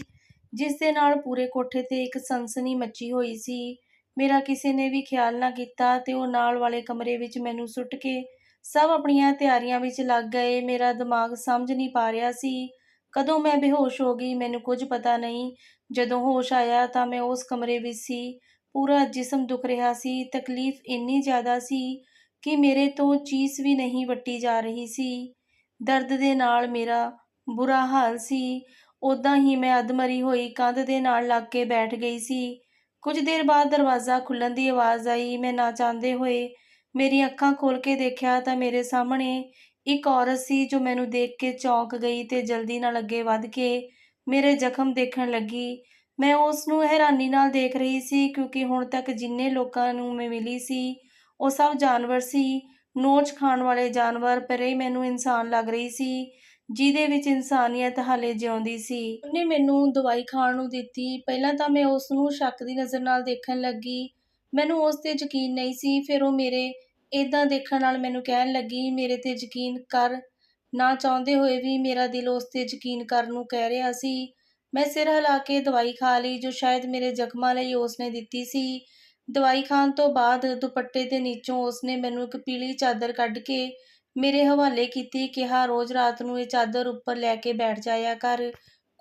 ਜਿਸ ਦੇ ਨਾਲ ਪੂਰੇ ਕੋਠੇ 'ਤੇ ਇੱਕ ਸਨਸਨੀ ਮੱਚੀ ਹੋਈ ਸੀ। ਮੇਰਾ ਕਿਸੇ ਨੇ ਵੀ ਖਿਆਲ ਨਾ ਕੀਤਾ ਤੇ ਉਹ ਨਾਲ ਵਾਲੇ ਕਮਰੇ ਵਿੱਚ ਮੈਨੂੰ ਸੁੱਟ ਕੇ ਸਭ ਆਪਣੀਆਂ ਤਿਆਰੀਆਂ ਵਿੱਚ ਲੱਗ ਗਏ। ਮੇਰਾ ਦਿਮਾਗ ਸਮਝ ਨਹੀਂ ਪਾ ਰਿਹਾ ਸੀ। ਕਦੋਂ ਮੈਂ ਬੇਹੋਸ਼ ਹੋ ਗਈ, ਮੈਨੂੰ ਕੁਝ ਪਤਾ ਨਹੀਂ। ਜਦੋਂ ਹੋਸ਼ ਆਇਆ ਤਾਂ ਮੈਂ ਉਸ ਕਮਰੇ ਵਿੱਚ ਸੀ। ਪੂਰਾ ਜਿਸਮ ਦੁਖ ਰਿਹਾ ਸੀ। ਤਕਲੀਫ਼ ਇੰਨੀ ਜ਼ਿਆਦਾ ਸੀ ਕਿ ਮੇਰੇ ਤੋਂ ਚੀਸ ਵੀ ਨਹੀਂ ਵੱਟੀ ਜਾ ਰਹੀ ਸੀ। ਦਰਦ ਦੇ ਨਾਲ ਮੇਰਾ ਬੁਰਾ ਹਾਲ ਸੀ। ਓਦਾਂ ਹੀ ਮੈਂ ਅਧਮਰੀ ਹੋਈ ਕੰਧ ਦੇ ਨਾਲ ਲੱਗ ਕੇ ਬੈਠ ਗਈ ਸੀ। ਕੁਝ ਦੇਰ ਬਾਅਦ ਦਰਵਾਜ਼ਾ ਖੁੱਲ੍ਹਣ ਦੀ ਆਵਾਜ਼ ਆਈ। ਮੈਂ ਨਾ ਚਾਹੁੰਦੇ ਹੋਏ ਮੇਰੀਆਂ ਅੱਖਾਂ ਖੋਲ੍ਹ ਕੇ ਦੇਖਿਆ ਤਾਂ ਮੇਰੇ ਸਾਹਮਣੇ ਇੱਕ ਔਰਤ ਸੀ, ਜੋ ਮੈਨੂੰ ਦੇਖ ਕੇ ਚੌਂਕ ਗਈ ਤੇ ਜਲਦੀ ਨਾਲ ਅੱਗੇ ਵਧ ਕੇ ਮੇਰੇ ਜ਼ਖ਼ਮ ਦੇਖਣ ਲੱਗੀ। ਮੈਂ ਉਸ ਨੂੰ ਹੈਰਾਨੀ ਨਾਲ ਦੇਖ ਰਹੀ ਸੀ, ਕਿਉਂਕਿ ਹੁਣ ਤੱਕ ਜਿੰਨੇ ਲੋਕਾਂ ਨੂੰ ਮੈਂ ਮਿਲੀ ਸੀ, ਉਹ ਸਭ ਜਾਨਵਰ ਸੀ, ਨੋਚ ਖਾਣ ਵਾਲੇ ਜਾਨਵਰ, ਪਰ ਇਹ ਮੈਨੂੰ ਇਨਸਾਨ ਲੱਗ ਰਹੀ ਸੀ, ਜਿਹਦੇ ਵਿੱਚ ਇਨਸਾਨੀਅਤ ਹਾਲੇ ਜਿਉਂਦੀ ਸੀ। ਉਹਨੇ ਮੈਨੂੰ ਦਵਾਈ ਖਾਣ ਨੂੰ ਦਿੱਤੀ। ਪਹਿਲਾਂ ਤਾਂ ਮੈਂ ਉਸ ਨੂੰ ਸ਼ੱਕ ਦੀ ਨਜ਼ਰ ਨਾਲ ਦੇਖਣ ਲੱਗੀ। ਮੈਨੂੰ ਉਸ 'ਤੇ ਯਕੀਨ ਨਹੀਂ ਸੀ। ਫਿਰ ਉਹ ਮੇਰੇ ਏਦਾਂ ਦੇਖਣ ਨਾਲ ਮੈਨੂੰ ਕਹਿਣ ਲੱਗੀ, ਮੇਰੇ 'ਤੇ ਯਕੀਨ ਕਰ। ਨਾ ਚਾਹੁੰਦੇ ਹੋਏ ਵੀ ਮੇਰਾ ਦਿਲ ਉਸ 'ਤੇ ਯਕੀਨ ਕਰਨ ਨੂੰ ਕਹਿ ਰਿਹਾ ਸੀ। ਮੈਂ ਸਿਰ ਹਿਲਾ ਕੇ ਦਵਾਈ ਖਾ ਲਈ, ਜੋ ਸ਼ਾਇਦ ਮੇਰੇ ਜ਼ਖ਼ਮਾਂ ਲਈ ਉਸ ਨੇ ਦਿੱਤੀ ਸੀ। ਦਵਾਈ ਖਾਣ ਤੋਂ ਬਾਅਦ ਦੁਪੱਟੇ ਦੇ ਨੀਚੋਂ ਉਸ ਨੇ ਮੈਨੂੰ ਇੱਕ ਪੀਲੀ ਚਾਦਰ ਕੱਢ ਕੇ ਮੇਰੇ ਹਵਾਲੇ ਕੀਤੀ। ਕਿਹਾ, ਰੋਜ਼ ਰਾਤ ਨੂੰ ਇਹ ਚਾਦਰ ਉੱਪਰ ਲੈ ਕੇ ਬੈਠ ਜਾਇਆ ਕਰ,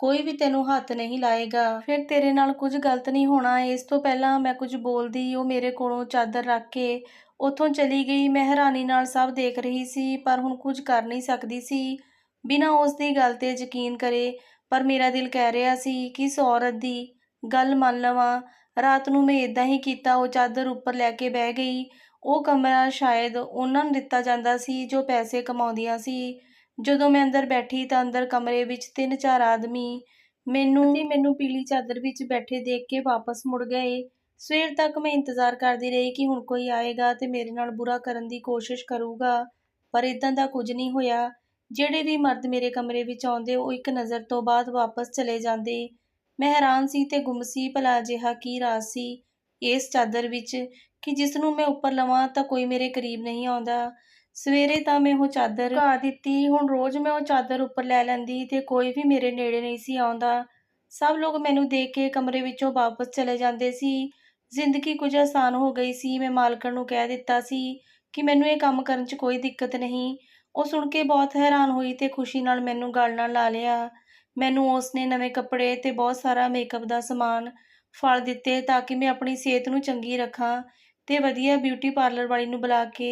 ਕੋਈ ਵੀ ਤੈਨੂੰ ਹੱਥ ਨਹੀਂ ਲਾਏਗਾ। ਫਿਰ ਤੇਰੇ ਨਾਲ ਕੁਝ ਗਲਤ ਨਹੀਂ ਹੋਣਾ। ਇਸ ਤੋਂ ਪਹਿਲਾਂ ਮੈਂ ਕੁਝ ਬੋਲਦੀ, ਉਹ ਮੇਰੇ ਕੋਲੋਂ ਚਾਦਰ ਰੱਖ ਕੇ ਉੱਥੋਂ ਚਲੀ ਗਈ। ਮੈਂ ਹੈਰਾਨੀ ਨਾਲ ਸਭ ਦੇਖ ਰਹੀ ਸੀ, ਪਰ ਹੁਣ ਕੁਝ ਕਰ ਨਹੀਂ ਸਕਦੀ ਸੀ ਬਿਨਾਂ ਉਸ ਦੀ ਗੱਲ 'ਤੇ ਯਕੀਨ ਕਰੇ। ਪਰ ਮੇਰਾ ਦਿਲ ਕਹਿ ਰਿਹਾ ਸੀ ਕਿ ਇਸ ਔਰਤ ਦੀ ਗੱਲ ਮੰਨ ਲਵਾਂ। ਰਾਤ ਨੂੰ ਮੈਂ ਏਦਾਂ ਹੀ ਕੀਤਾ। ਉਹ ਚਾਦਰ ਉੱਪਰ ਲੈ ਕੇ ਬਹਿ ਗਈ। ਉਹ ਕਮਰਾ ਸ਼ਾਇਦ ਉਹਨਾਂ ਨੂੰ ਦਿੱਤਾ ਜਾਂਦਾ ਸੀ ਜੋ ਪੈਸੇ ਕਮਾਉਂਦੀਆਂ ਸੀ। ਜਦੋਂ ਮੈਂ ਅੰਦਰ ਬੈਠੀ ਤਾਂ ਅੰਦਰ ਕਮਰੇ ਵਿੱਚ 3-4 ਆਦਮੀ ਮੈਨੂੰ ਪੀਲੀ ਚਾਦਰ ਵਿੱਚ ਬੈਠੇ ਦੇਖ ਕੇ ਵਾਪਸ ਮੁੜ ਗਏ। ਸਵੇਰ ਤੱਕ ਮੈਂ ਇੰਤਜ਼ਾਰ ਕਰਦੀ ਰਹੀ ਕਿ ਹੁਣ ਕੋਈ ਆਏਗਾ ਤੇ ਮੇਰੇ ਨਾਲ ਬੁਰਾ ਕਰਨ ਦੀ ਕੋਸ਼ਿਸ਼ ਕਰੂਗਾ, ਪਰ ਏਦਾਂ ਦਾ ਕੁਝ ਨਹੀਂ ਹੋਇਆ। ਜਿਹੜੇ ਵੀ ਮਰਦ ਮੇਰੇ ਕਮਰੇ ਵਿੱਚ ਆਉਂਦੇ, ਉਹ ਇੱਕ ਨਜ਼ਰ ਤੋਂ ਬਾਅਦ ਵਾਪਸ ਚਲੇ ਜਾਂਦੇ। ਮੈਂ ਹੈਰਾਨ ਸੀ ਤੇ ਗੁੰਮ ਸੀ। ਭਲਾ ਅਜਿਹਾ ਕੀ ਰਾਜ਼ ਸੀ ਇਸ ਚਾਦਰ ਵਿੱਚ ਕਿ ਜਿਸ ਨੂੰ ਮੈਂ ਉੱਪਰ ਲਵਾਂ ਤਾਂ ਕੋਈ ਮੇਰੇ ਕਰੀਬ ਨਹੀਂ ਆਉਂਦਾ। ਸਵੇਰੇ ਤਾਂ ਮੈਂ ਉਹ ਚਾਦਰ ਸੁਕਾ ਦਿੱਤੀ। ਹੁਣ ਰੋਜ਼ ਮੈਂ ਉਹ ਚਾਦਰ ਉੱਪਰ ਲੈ ਲੈਂਦੀ ਤੇ ਕੋਈ ਵੀ ਮੇਰੇ ਨੇੜੇ ਨਹੀਂ ਸੀ ਆਉਂਦਾ। ਸਭ ਲੋਕ ਮੈਨੂੰ ਦੇਖ ਕੇ ਕਮਰੇ ਵਿੱਚੋਂ ਵਾਪਸ ਚਲੇ ਜਾਂਦੇ ਸੀ। ਜ਼ਿੰਦਗੀ ਕੁਝ ਆਸਾਨ ਹੋ ਗਈ ਸੀ। ਮੈਂ ਮਾਲਕਣ ਨੂੰ ਕਹਿ ਦਿੱਤਾ ਸੀ ਕਿ ਮੈਨੂੰ ਇਹ ਕੰਮ ਕਰਨ 'ਚ ਕੋਈ ਦਿੱਕਤ ਨਹੀਂ। ਉਹ ਸੁਣ ਕੇ ਬਹੁਤ ਹੈਰਾਨ ਹੋਈ ਤੇ ਖੁਸ਼ੀ ਨਾਲ ਮੈਨੂੰ ਗਲ ਨਾਲ ਲਾ ਲਿਆ। ਮੈਨੂੰ ਉਸਨੇ ਨਵੇਂ ਕੱਪੜੇ ਤੇ ਬਹੁਤ ਸਾਰਾ ਮੇਕਅਪ ਦਾ ਸਮਾਨ ਫੜ ਦਿੱਤੇ ਤਾਂ ਕਿ ਮੈਂ ਆਪਣੀ ਸਿਹਤ ਨੂੰ ਚੰਗੀ ਰੱਖਾਂ ਤੇ ਵਧੀਆ ਬਿਊਟੀ ਪਾਰਲਰ ਵਾਲੀ ਨੂੰ ਬੁਲਾ ਕੇ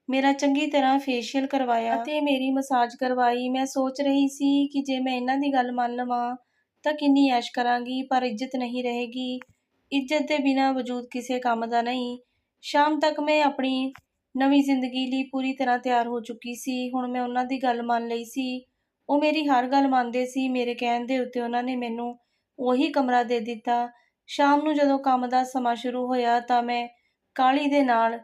ਮੇਰਾ ਚੰਗੀ ਤਰ੍ਹਾਂ ਫੇਸ਼ੀਅਲ ਕਰਵਾਇਆ ਅਤੇ ਮੇਰੀ ਮਸਾਜ ਕਰਵਾਈ। ਮੈਂ ਸੋਚ ਰਹੀ ਸੀ ਕਿ ਜੇ ਮੈਂ ਇਹਨਾਂ ਦੀ ਗੱਲ ਮੰਨ ਲਵਾਂ ਤਾਂ ਕਿੰਨੀ ਐਸ਼ ਕਰਾਂਗੀ, ਪਰ ਇੱਜ਼ਤ ਨਹੀਂ ਰਹੇਗੀ। ਇੱਜ਼ਤ ਦੇ ਬਿਨਾਂ ਵਜੂਦ ਕਿਸੇ ਕੰਮ ਦਾ ਨਹੀਂ। ਸ਼ਾਮ ਤੱਕ ਮੈਂ ਆਪਣੀ ਨਵੀਂ ਜ਼ਿੰਦਗੀ ਲਈ ਪੂਰੀ ਤਰ੍ਹਾਂ ਤਿਆਰ ਹੋ ਚੁੱਕੀ ਸੀ। ਹੁਣ ਮੈਂ ਉਹਨਾਂ ਦੀ ਗੱਲ ਮੰਨ ਲਈ ਸੀ। ਉਹ ਮੇਰੀ ਹਰ ਗੱਲ ਮੰਨਦੇ ਸੀ। ਮੇਰੇ ਕਹਿਣ ਦੇ ਉੱਤੇ ਉਹਨਾਂ ਨੇ ਮੈਨੂੰ ਉਹੀ ਕਮਰਾ ਦੇ ਦਿੱਤਾ। ਸ਼ਾਮ ਨੂੰ ਜਦੋਂ ਕੰਮ ਦਾ ਸਮਾਂ ਸ਼ੁਰੂ ਹੋਇਆ ਤਾਂ ਮੈਂ ਕਾਹਲੀ ਦੇ ਨਾਲ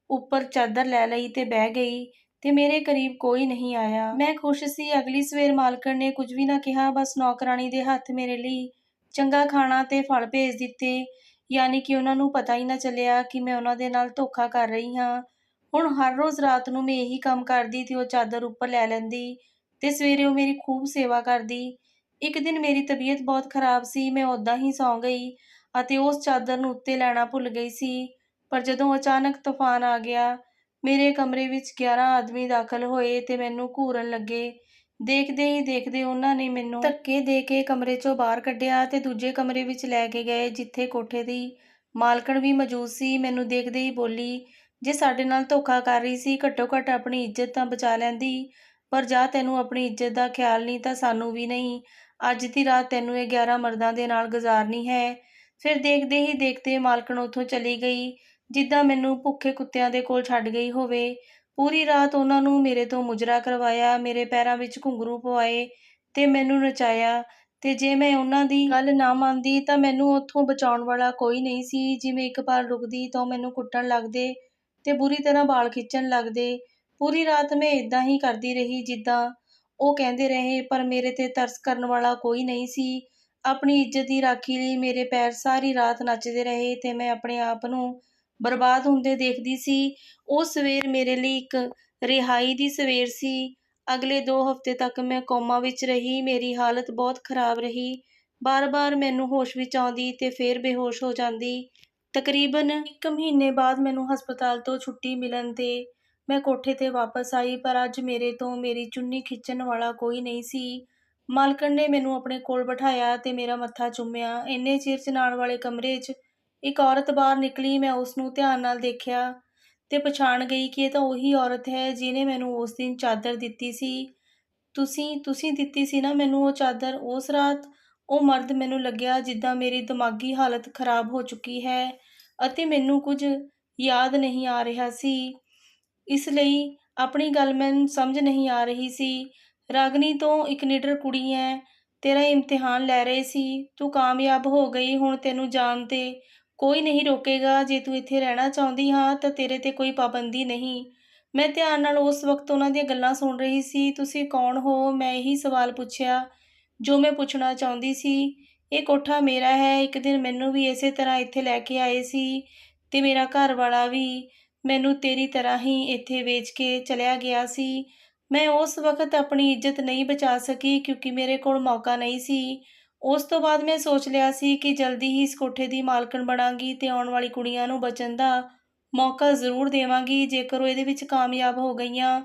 ਉੱਪਰ ਚਾਦਰ ਲੈ ਲਈ ਤੇ ਬਹਿ ਗਈ ਤੇ ਮੇਰੇ ਕਰੀਬ ਕੋਈ ਨਹੀਂ ਆਇਆ। ਮੈਂ ਖੁਸ਼ ਸੀ। ਅਗਲੀ ਸਵੇਰ ਮਾਲਕਣ ਨੇ ਕੁਝ ਵੀ ਨਾ ਕਿਹਾ, ਬਸ ਨੌਕਰਾਣੀ ਦੇ ਹੱਥ ਮੇਰੇ ਲਈ ਚੰਗਾ ਖਾਣਾ ਤੇ ਫਲ ਭੇਜ ਦਿੱਤੇ। ਯਾਨੀ ਕਿ ਉਹਨਾਂ ਨੂੰ ਪਤਾ ਹੀ ਨਾ ਚੱਲਿਆ ਕਿ ਮੈਂ ਉਹਨਾਂ ਦੇ ਨਾਲ ਧੋਖਾ ਕਰ ਰਹੀ ਹਾਂ। ਹੁਣ ਹਰ ਰੋਜ਼ ਰਾਤ ਨੂੰ ਮੈਂ ਇਹੀ ਕੰਮ ਕਰਦੀ ਤੇ ਉਹ ਚਾਦਰ ਉੱਪਰ ਲੈ ਲੈਂਦੀ ਤੇ ਸਵੇਰੇ ਉਹ ਮੇਰੀ ਖੂਬ ਸੇਵਾ ਕਰਦੀ। ਇੱਕ ਦਿਨ ਮੇਰੀ ਤਬੀਅਤ ਬਹੁਤ ਖਰਾਬ ਸੀ। ਮੈਂ ਉੱਦਾਂ ਹੀ ਸੌਂ ਗਈ ਅਤੇ ਉਸ ਚਾਦਰ ਨੂੰ ਉੱਤੇ ਲੈਣਾ ਭੁੱਲ ਗਈ ਸੀ। ਪਰ ਜਦੋਂ ਅਚਾਨਕ ਤੂਫਾਨ ਆ ਗਿਆ, ਮੇਰੇ ਕਮਰੇ ਵਿੱਚ 11 ਆਦਮੀ ਦਾਖਲ ਹੋਏ ਤੇ ਮੈਨੂੰ ਘੂਰਨ ਲੱਗੇ। ਦੇਖਦੇ ਹੀ ਦੇਖਦੇ ਉਹਨਾਂ ਨੇ ਮੈਨੂੰ ਧੱਕੇ ਦੇ ਕੇ ਕਮਰੇ 'ਚੋਂ ਬਾਹਰ ਕੱਢਿਆ ਤੇ ਦੂਜੇ ਕਮਰੇ ਵਿੱਚ ਲੈ ਕੇ ਗਏ, ਜਿੱਥੇ ਕੋਠੇ ਦੀ ਮਾਲਕਣ ਵੀ ਮੌਜੂਦ ਸੀ। ਮੈਨੂੰ ਦੇਖਦੇ ਹੀ ਬੋਲੀ, ਜੇ ਸਾਡੇ ਨਾਲ ਧੋਖਾ ਕਰ ਰਹੀ ਸੀ, ਘੱਟੋ ਘੱਟ ਆਪਣੀ ਇੱਜ਼ਤ ਤਾਂ ਬਚਾ ਲੈਂਦੀ। ਪਰ ਜਾਂ ਤੈਨੂੰ ਆਪਣੀ ਇੱਜ਼ਤ ਦਾ ਖਿਆਲ ਨਹੀਂ ਤਾਂ ਸਾਨੂੰ ਵੀ ਨਹੀਂ। ਅੱਜ ਦੀ ਰਾਤ ਤੈਨੂੰ ਇਹ 11 ਮਰਦਾਂ ਦੇ ਨਾਲ ਗੁਜ਼ਾਰਨੀ ਹੈ। ਫਿਰ ਦੇਖਦੇ ਹੀ ਦੇਖਦੇ ਮਾਲਕਣ ਉੱਥੋਂ ਚਲੀ ਗਈ, ਜਿੱਦਾਂ ਮੈਨੂੰ ਭੁੱਖੇ ਕੁੱਤਿਆਂ ਦੇ ਕੋਲ ਛੱਡ ਗਈ ਹੋਵੇ। ਪੂਰੀ ਰਾਤ ਉਹਨਾਂ ਨੂੰ ਮੇਰੇ ਤੋਂ ਮੁਜਰਾ ਕਰਵਾਇਆ, ਮੇਰੇ ਪੈਰਾਂ ਵਿੱਚ ਘੁੰਗਰੂ ਪਵਾਏ ਤੇ ਮੈਨੂੰ ਨਚਾਇਆ। ਤੇ ਜੇ ਮੈਂ ਉਹਨਾਂ ਦੀ ਗੱਲ ਨਾ ਮੰਨਦੀ ਤਾਂ ਮੈਨੂੰ ਉੱਥੋਂ ਬਚਾਉਣ ਵਾਲਾ ਕੋਈ ਨਹੀਂ ਸੀ। ਜਿਵੇਂ ਇੱਕ ਵਾਰ ਰੁਕਦੀ ਤਾਂ ਉਹ ਮੈਨੂੰ ਕੁੱਟਣ ਲੱਗਦੇ ਤੇ ਬੁਰੀ ਤਰ੍ਹਾਂ ਵਾਲ ਖਿੱਚਣ ਲੱਗਦੇ। ਪੂਰੀ ਰਾਤ ਮੈਂ ਏਦਾਂ ਹੀ ਕਰਦੀ ਰਹੀ ਜਿੱਦਾਂ ਉਹ ਕਹਿੰਦੇ ਰਹੇ, ਪਰ ਮੇਰੇ ਤੇ ਤਰਸ ਕਰਨ ਵਾਲਾ ਕੋਈ ਨਹੀਂ ਸੀ। ਆਪਣੀ ਇੱਜ਼ਤ ਦੀ ਰਾਖੀ ਲਈ ਮੇਰੇ ਪੈਰ ਸਾਰੀ ਰਾਤ ਨੱਚਦੇ ਰਹੇ ਤੇ ਮੈਂ ਆਪਣੇ ਆਪ ਨੂੰ ਬਰਬਾਦ ਹੁੰਦੇ ਦੇਖਦੀ ਸੀ। ਉਹ ਸਵੇਰ ਮੇਰੇ ਲਈ ਇੱਕ ਰਿਹਾਈ ਦੀ ਸਵੇਰ ਸੀ। ਅਗਲੇ 2 ਹਫ਼ਤੇ ਤੱਕ ਮੈਂ ਕੋਮਾ ਵਿੱਚ ਰਹੀ। ਮੇਰੀ ਹਾਲਤ ਬਹੁਤ ਖਰਾਬ ਰਹੀ। ਬਾਰ-ਬਾਰ ਮੈਨੂੰ ਹੋਸ਼ ਵਿੱਚ ਆਉਂਦੀ ਤੇ ਫਿਰ ਬੇਹੋਸ਼ ਹੋ ਜਾਂਦੀ। ਤਕਰੀਬਨ 1 ਮਹੀਨੇ ਬਾਅਦ ਮੈਨੂੰ ਹਸਪਤਾਲ ਤੋਂ ਛੁੱਟੀ ਮਿਲਣ ਤੇ ਮੈਂ ਕੋਠੇ 'ਤੇ ਵਾਪਸ ਆਈ, ਪਰ ਅੱਜ ਮੇਰੇ ਤੋਂ ਮੇਰੀ ਚੁੰਨੀ ਖਿੱਚਣ ਵਾਲਾ ਕੋਈ ਨਹੀਂ ਸੀ। ਮਾਲਕਣ ਨੇ ਮੈਨੂੰ ਆਪਣੇ ਕੋਲ ਬਿਠਾਇਆ ਤੇ ਮੇਰਾ ਮੱਥਾ ਚੁੰਮਿਆ। ਇੰਨੇ ਚਿਰ 'ਚ ਨਾਲ ਵਾਲੇ ਕਮਰੇ 'ਚ ਇੱਕ ਔਰਤ ਬਾਹਰ ਨਿਕਲੀ। ਮੈਂ ਉਸਨੂੰ ਧਿਆਨ ਨਾਲ ਦੇਖਿਆ ਤੇ ਪਛਾਣ ਗਈ ਕਿ ਇਹ ਤਾਂ ਉਹੀ ਔਰਤ ਹੈ ਜਿਹਨੇ ਮੈਨੂੰ ਉਸ ਦਿਨ ਚਾਦਰ ਦਿੱਤੀ ਸੀ। ਤੁਸੀਂ ਦਿੱਤੀ ਸੀ ਨਾ ਮੈਨੂੰ ਉਹ ਚਾਦਰ ਉਸ ਰਾਤ? ਉਹ ਮਰਦ ਮੈਨੂੰ ਲੱਗਿਆ ਜਿੱਦਾਂ ਮੇਰੀ ਦਿਮਾਗੀ ਹਾਲਤ ਖਰਾਬ ਹੋ ਚੁੱਕੀ ਹੈ ਅਤੇ ਮੈਨੂੰ ਕੁਝ ਯਾਦ ਨਹੀਂ ਆ ਰਿਹਾ ਸੀ। ਇਸ ਲਈ ਆਪਣੀ ਗੱਲ ਮੈਨੂੰ ਸਮਝ ਨਹੀਂ ਆ ਰਹੀ ਸੀ। ਰਾਗਨੀ ਤੋਂ ਇੱਕ ਨਿਡਰ ਕੁੜੀ ਐ, ਤੇਰਾ ਇਮਤਿਹਾਨ ਲੈ ਰਹੇ ਸੀ, ਤੂੰ ਕਾਮਯਾਬ ਹੋ ਗਈ। ਹੁਣ ਤੈਨੂੰ ਜਾਣ ਤੇ ਕੋਈ ਨਹੀਂ ਰੋਕੇਗਾ। ਜੇ ਤੂੰ ਇੱਥੇ ਰਹਿਣਾ ਚਾਹੁੰਦੀ ਹਾਂ ਤਾਂ ਤੇਰੇ ਤੇ ਕੋਈ ਪਾਬੰਦੀ ਨਹੀਂ। ਮੈਂ ਧਿਆਨ ਨਾਲ ਉਸ ਵਕਤ ਉਹਨਾਂ ਦੀਆਂ ਗੱਲਾਂ ਸੁਣ ਰਹੀ ਸੀ। ਤੁਸੀਂ ਕੌਣ ਹੋ? ਮੈਂ ਇਹੀ ਸਵਾਲ ਪੁੱਛਿਆ ਜੋ ਮੈਂ ਪੁੱਛਣਾ ਚਾਹੁੰਦੀ ਸੀ। ਇਹ ਕੋਠਾ ਮੇਰਾ ਹੈ। ਇੱਕ ਦਿਨ ਮੈਨੂੰ ਵੀ ਇਸੇ ਤਰ੍ਹਾਂ ਇੱਥੇ ਲੈ ਕੇ ਆਏ ਸੀ ਤੇ ਮੇਰਾ ਘਰ ਵਾਲਾ ਵੀ ਮੈਨੂੰ ਤੇਰੀ ਤਰ੍ਹਾਂ ਹੀ ਇੱਥੇ ਵੇਚ ਕੇ ਚਲਿਆ ਗਿਆ ਸੀ। ਮੈਂ ਉਸ ਵਕਤ ਆਪਣੀ ਇੱਜ਼ਤ ਨਹੀਂ ਬਚਾ ਸਕੀ ਕਿਉਂਕਿ ਮੇਰੇ ਕੋਲ ਮੌਕਾ ਨਹੀਂ ਸੀ। ਉਸ ਤੋਂ ਬਾਅਦ ਮੈਂ ਸੋਚ ਲਿਆ ਸੀ ਕਿ ਜਲਦੀ ਹੀ ਇਸ ਕੋਠੇ ਦੀ ਮਾਲਕਣ ਬਣਾਂਗੀ ਤੇ ਆਉਣ ਵਾਲੀ ਕੁੜੀਆਂ ਨੂੰ ਬਚਣ ਦਾ ਮੌਕਾ ਜ਼ਰੂਰ ਦੇਵਾਂਗੀ। ਜੇਕਰ ਉਹ ਇਹਦੇ ਵਿੱਚ ਕਾਮਯਾਬ ਹੋ ਗਈਆਂ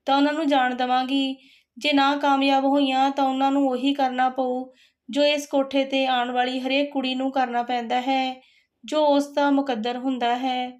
ਤਾਂ ਉਹਨਾਂ ਨੂੰ ਜਾਣ ਦੇਵਾਂਗੀ। ਜੇ ਨਾ ਕਾਮਯਾਬ ਹੋਈਆਂ ਤਾਂ ਉਹਨਾਂ ਨੂੰ ਉਹੀ ਕਰਨਾ ਪਊ ਜੋ ਇਸ ਕੋਠੇ 'ਤੇ ਆਉਣ ਵਾਲੀ ਹਰੇਕ ਕੁੜੀ ਨੂੰ ਕਰਨਾ ਪੈਂਦਾ ਹੈ, ਜੋ ਉਸ ਦਾ ਮੁਕੱਦਰ ਹੁੰਦਾ ਹੈ।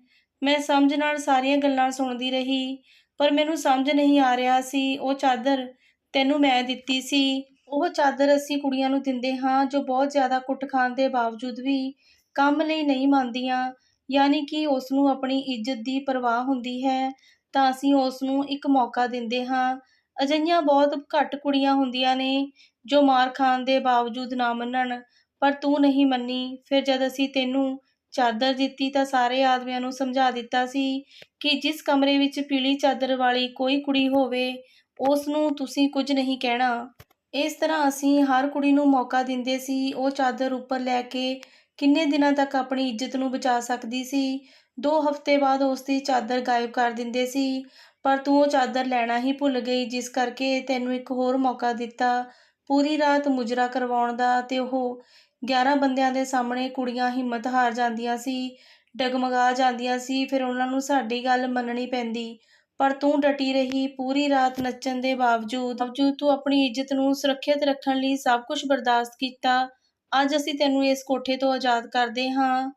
ਮੈਂ ਸਮਝ ਨਾਲ ਸਾਰੀਆਂ ਗੱਲਾਂ ਸੁਣਦੀ ਰਹੀ, ਪਰ ਮੈਨੂੰ ਸਮਝ ਨਹੀਂ ਆ ਰਿਹਾ ਸੀ। ਉਹ ਚਾਦਰ ਤੈਨੂੰ ਮੈਂ ਦਿੱਤੀ ਸੀ। ਉਹ ਚਾਦਰ ਅਸੀਂ ਕੁੜੀਆਂ ਨੂੰ ਦਿੰਦੇ ਹਾਂ ਜੋ ਬਹੁਤ ਜ਼ਿਆਦਾ ਕੁੱਟ ਖਾਣ ਦੇ ਬਾਵਜੂਦ ਵੀ ਕੰਮ ਲਈ ਨਹੀਂ ਮੰਨਦੀਆਂ। ਯਾਨੀ ਕਿ ਉਸ ਨੂੰ ਆਪਣੀ ਇੱਜ਼ਤ ਦੀ ਪਰਵਾਹ ਹੁੰਦੀ ਹੈ ਤਾਂ ਅਸੀਂ ਉਸ ਨੂੰ ਇੱਕ ਮੌਕਾ ਦਿੰਦੇ ਹਾਂ। ਅਜਿਹੀਆਂ ਬਹੁਤ ਘੱਟ ਕੁੜੀਆਂ ਹੁੰਦੀਆਂ ਨੇ ਜੋ ਮਾਰ ਖਾਣ ਦੇ ਬਾਵਜੂਦ ਨਾ ਮੰਨਣ, ਪਰ ਤੂੰ ਨਹੀਂ ਮੰਨੀ। ਫਿਰ ਜਦ ਅਸੀਂ ਤੈਨੂੰ ਚਾਦਰ ਦਿੱਤੀ ਤਾਂ ਸਾਰੇ ਆਦਮੀਆਂ ਨੂੰ ਸਮਝਾ ਦਿੱਤਾ ਸੀ ਕਿ ਜਿਸ ਕਮਰੇ ਵਿੱਚ ਪੀਲੀ ਚਾਦਰ ਵਾਲੀ ਕੋਈ ਕੁੜੀ ਹੋਵੇ ਉਸ ਨੂੰ ਤੁਸੀਂ ਕੁਝ ਨਹੀਂ ਕਹਿਣਾ। ਇਸ ਤਰ੍ਹਾਂ ਅਸੀਂ ਹਰ ਕੁੜੀ ਨੂੰ ਮੌਕਾ ਦਿੰਦੇ ਸੀ। ਉਹ ਚਾਦਰ ਉੱਪਰ ਲੈ ਕੇ ਕਿੰਨੇ ਦਿਨਾਂ ਤੱਕ ਆਪਣੀ ਇੱਜ਼ਤ ਨੂੰ ਬਚਾ ਸਕਦੀ ਸੀ। 2 ਹਫ਼ਤੇ ਬਾਅਦ ਉਸ ਦੀ ਚਾਦਰ ਗਾਇਬ ਕਰ ਦਿੰਦੇ ਸੀ, ਪਰ ਤੂੰ ਉਹ ਚਾਦਰ ਲੈਣਾ ਹੀ ਭੁੱਲ ਗਈ, ਜਿਸ ਕਰਕੇ ਤੈਨੂੰ ਇੱਕ ਹੋਰ ਮੌਕਾ ਦਿੱਤਾ ਪੂਰੀ ਰਾਤ ਮੁਜਰਾ ਕਰਵਾਉਣ ਦਾ। ਤੇ ਉਹ 11 ਬੰਦਿਆਂ ਦੇ ਸਾਹਮਣੇ ਕੁੜੀਆਂ ਹਿੰਮਤ ਹਾਰ ਜਾਂਦੀਆਂ ਸੀ, ਡਗਮਗਾ ਜਾਂਦੀਆਂ ਸੀ, ਫਿਰ ਉਹਨਾਂ ਨੂੰ ਸਾਡੀ ਗੱਲ ਮੰਨਣੀ ਪੈਂਦੀ। ਪਰ ਤੂੰ ਡਟੀ ਰਹੀ, ਪੂਰੀ ਰਾਤ ਨੱਚਣ ਦੇ ਬਾਵਜੂਦ ਤੂੰ ਆਪਣੀ ਇੱਜ਼ਤ ਨੂੰ ਸੁਰੱਖਿਅਤ ਰੱਖਣ ਲਈ ਸਭ ਕੁਝ ਬਰਦਾਸ਼ਤ ਕੀਤਾ। ਅੱਜ ਅਸੀਂ ਤੈਨੂੰ ਇਸ ਕੋਠੇ ਤੋਂ ਆਜ਼ਾਦ ਕਰਦੇ ਹਾਂ।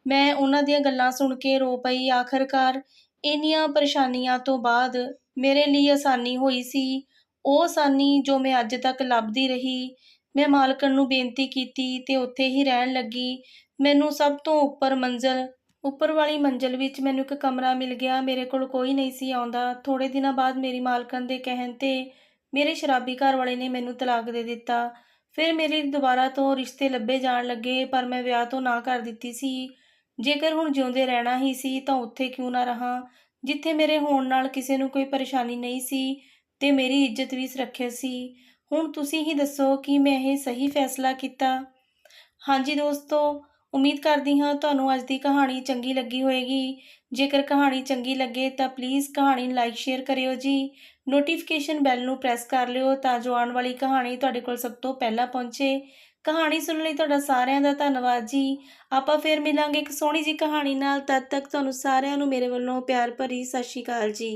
ਮੈਂ ਉਹਨਾਂ ਦੀਆਂ ਗੱਲਾਂ ਸੁਣ ਕੇ ਰੋ ਪਈ। ਆਖਰਕਾਰ ਇੰਨੀਆਂ ਪਰੇਸ਼ਾਨੀਆਂ ਤੋਂ ਬਾਅਦ ਮੇਰੇ ਲਈ ਆਸਾਨੀ ਹੋਈ ਸੀ, ਉਹ ਆਸਾਨੀ ਜੋ ਮੈਂ ਅੱਜ ਤੱਕ ਲੱਭਦੀ ਰਹੀ। ਮੈਂ ਮਾਲਕਣ ਨੂੰ ਬੇਨਤੀ ਕੀਤੀ ਤੇ ਉੱਥੇ ਹੀ ਰਹਿਣ ਲੱਗੀ। ਮੈਨੂੰ ਸਭ ਤੋਂ ਉੱਪਰ ਵਾਲੀ ਮੰਜ਼ਲ ਵਿੱਚ ਮੈਨੂੰ ਇੱਕ ਕਮਰਾ ਮਿਲ ਗਿਆ। ਮੇਰੇ ਕੋਲ ਕੋਈ ਨਹੀਂ ਸੀ ਆਉਂਦਾ। ਥੋੜ੍ਹੇ ਦਿਨਾਂ ਬਾਅਦ ਮੇਰੀ ਮਾਲਕਣ ਦੇ ਕਹਿਣ 'ਤੇ ਮੇਰੇ ਸ਼ਰਾਬੀ ਘਰਵਾਲੇ ਨੇ ਮੈਨੂੰ ਤਲਾਕ ਦੇ ਦਿੱਤਾ। ਫਿਰ ਮੇਰੇ ਦੁਬਾਰਾ ਤੋਂ ਰਿਸ਼ਤੇ ਲੱਭੇ ਜਾਣ ਲੱਗੇ, ਪਰ ਮੈਂ ਵਿਆਹ ਤੋਂ ਨਾਂਹ ਕਰ ਦਿੱਤੀ ਸੀ। ਜੇਕਰ ਹੁਣ ਜਿਉਂਦੇ ਰਹਿਣਾ ਹੀ ਸੀ ਤਾਂ ਉੱਥੇ ਕਿਉਂ ਨਾ ਰਹਾਂ, ਜਿੱਥੇ ਮੇਰੇ ਹੋਣ ਨਾਲ ਕਿਸੇ ਨੂੰ ਕੋਈ ਪਰੇਸ਼ਾਨੀ ਨਹੀਂ ਸੀ ਤੇ ਮੇਰੀ ਇੱਜ਼ਤ ਵੀ ਸੁਰੱਖਿਅਤ ਸੀ। ਹੁਣ ਤੁਸੀਂ ਹੀ ਦੱਸੋ ਕਿ ਮੈਂ ਇਹ ਸਹੀ ਫੈਸਲਾ ਕੀਤਾ? ਹਾਂਜੀ ਦੋਸਤੋ, ਉਮੀਦ ਕਰਦੀ ਹਾਂ ਤੁਹਾਨੂੰ ਅੱਜ ਦੀ ਕਹਾਣੀ ਚੰਗੀ ਲੱਗੀ ਹੋਏਗੀ। ਜੇਕਰ ਕਹਾਣੀ ਚੰਗੀ ਲੱਗੇ ਤਾਂ ਪਲੀਜ਼ ਕਹਾਣੀ ਨੂੰ ਲਾਈਕ ਸ਼ੇਅਰ ਕਰਿਓ ਜੀ। ਨੋਟੀਫਿਕੇਸ਼ਨ ਬੈਲ ਨੂੰ ਪ੍ਰੈਸ ਕਰ ਲਿਓ ਤਾਂ ਜੋ ਆਉਣ ਵਾਲੀ ਕਹਾਣੀ ਤੁਹਾਡੇ ਕੋਲ ਸਭ ਤੋਂ ਪਹਿਲਾਂ ਪਹੁੰਚੇ। ਕਹਾਣੀ ਸੁਣਨ ਲਈ ਤੁਹਾਡਾ ਸਾਰਿਆਂ ਦਾ ਧੰਨਵਾਦ ਜੀ। ਆਪਾਂ ਫਿਰ ਮਿਲਾਂਗੇ ਇੱਕ ਸੋਹਣੀ ਜਿਹੀ ਕਹਾਣੀ ਨਾਲ। ਤਦ ਤੱਕ ਤੁਹਾਨੂੰ ਸਾਰਿਆਂ ਨੂੰ ਮੇਰੇ ਵੱਲੋਂ ਪਿਆਰ ਭਰੀ ਸਤਿ ਸ਼੍ਰੀ ਅਕਾਲ ਜੀ।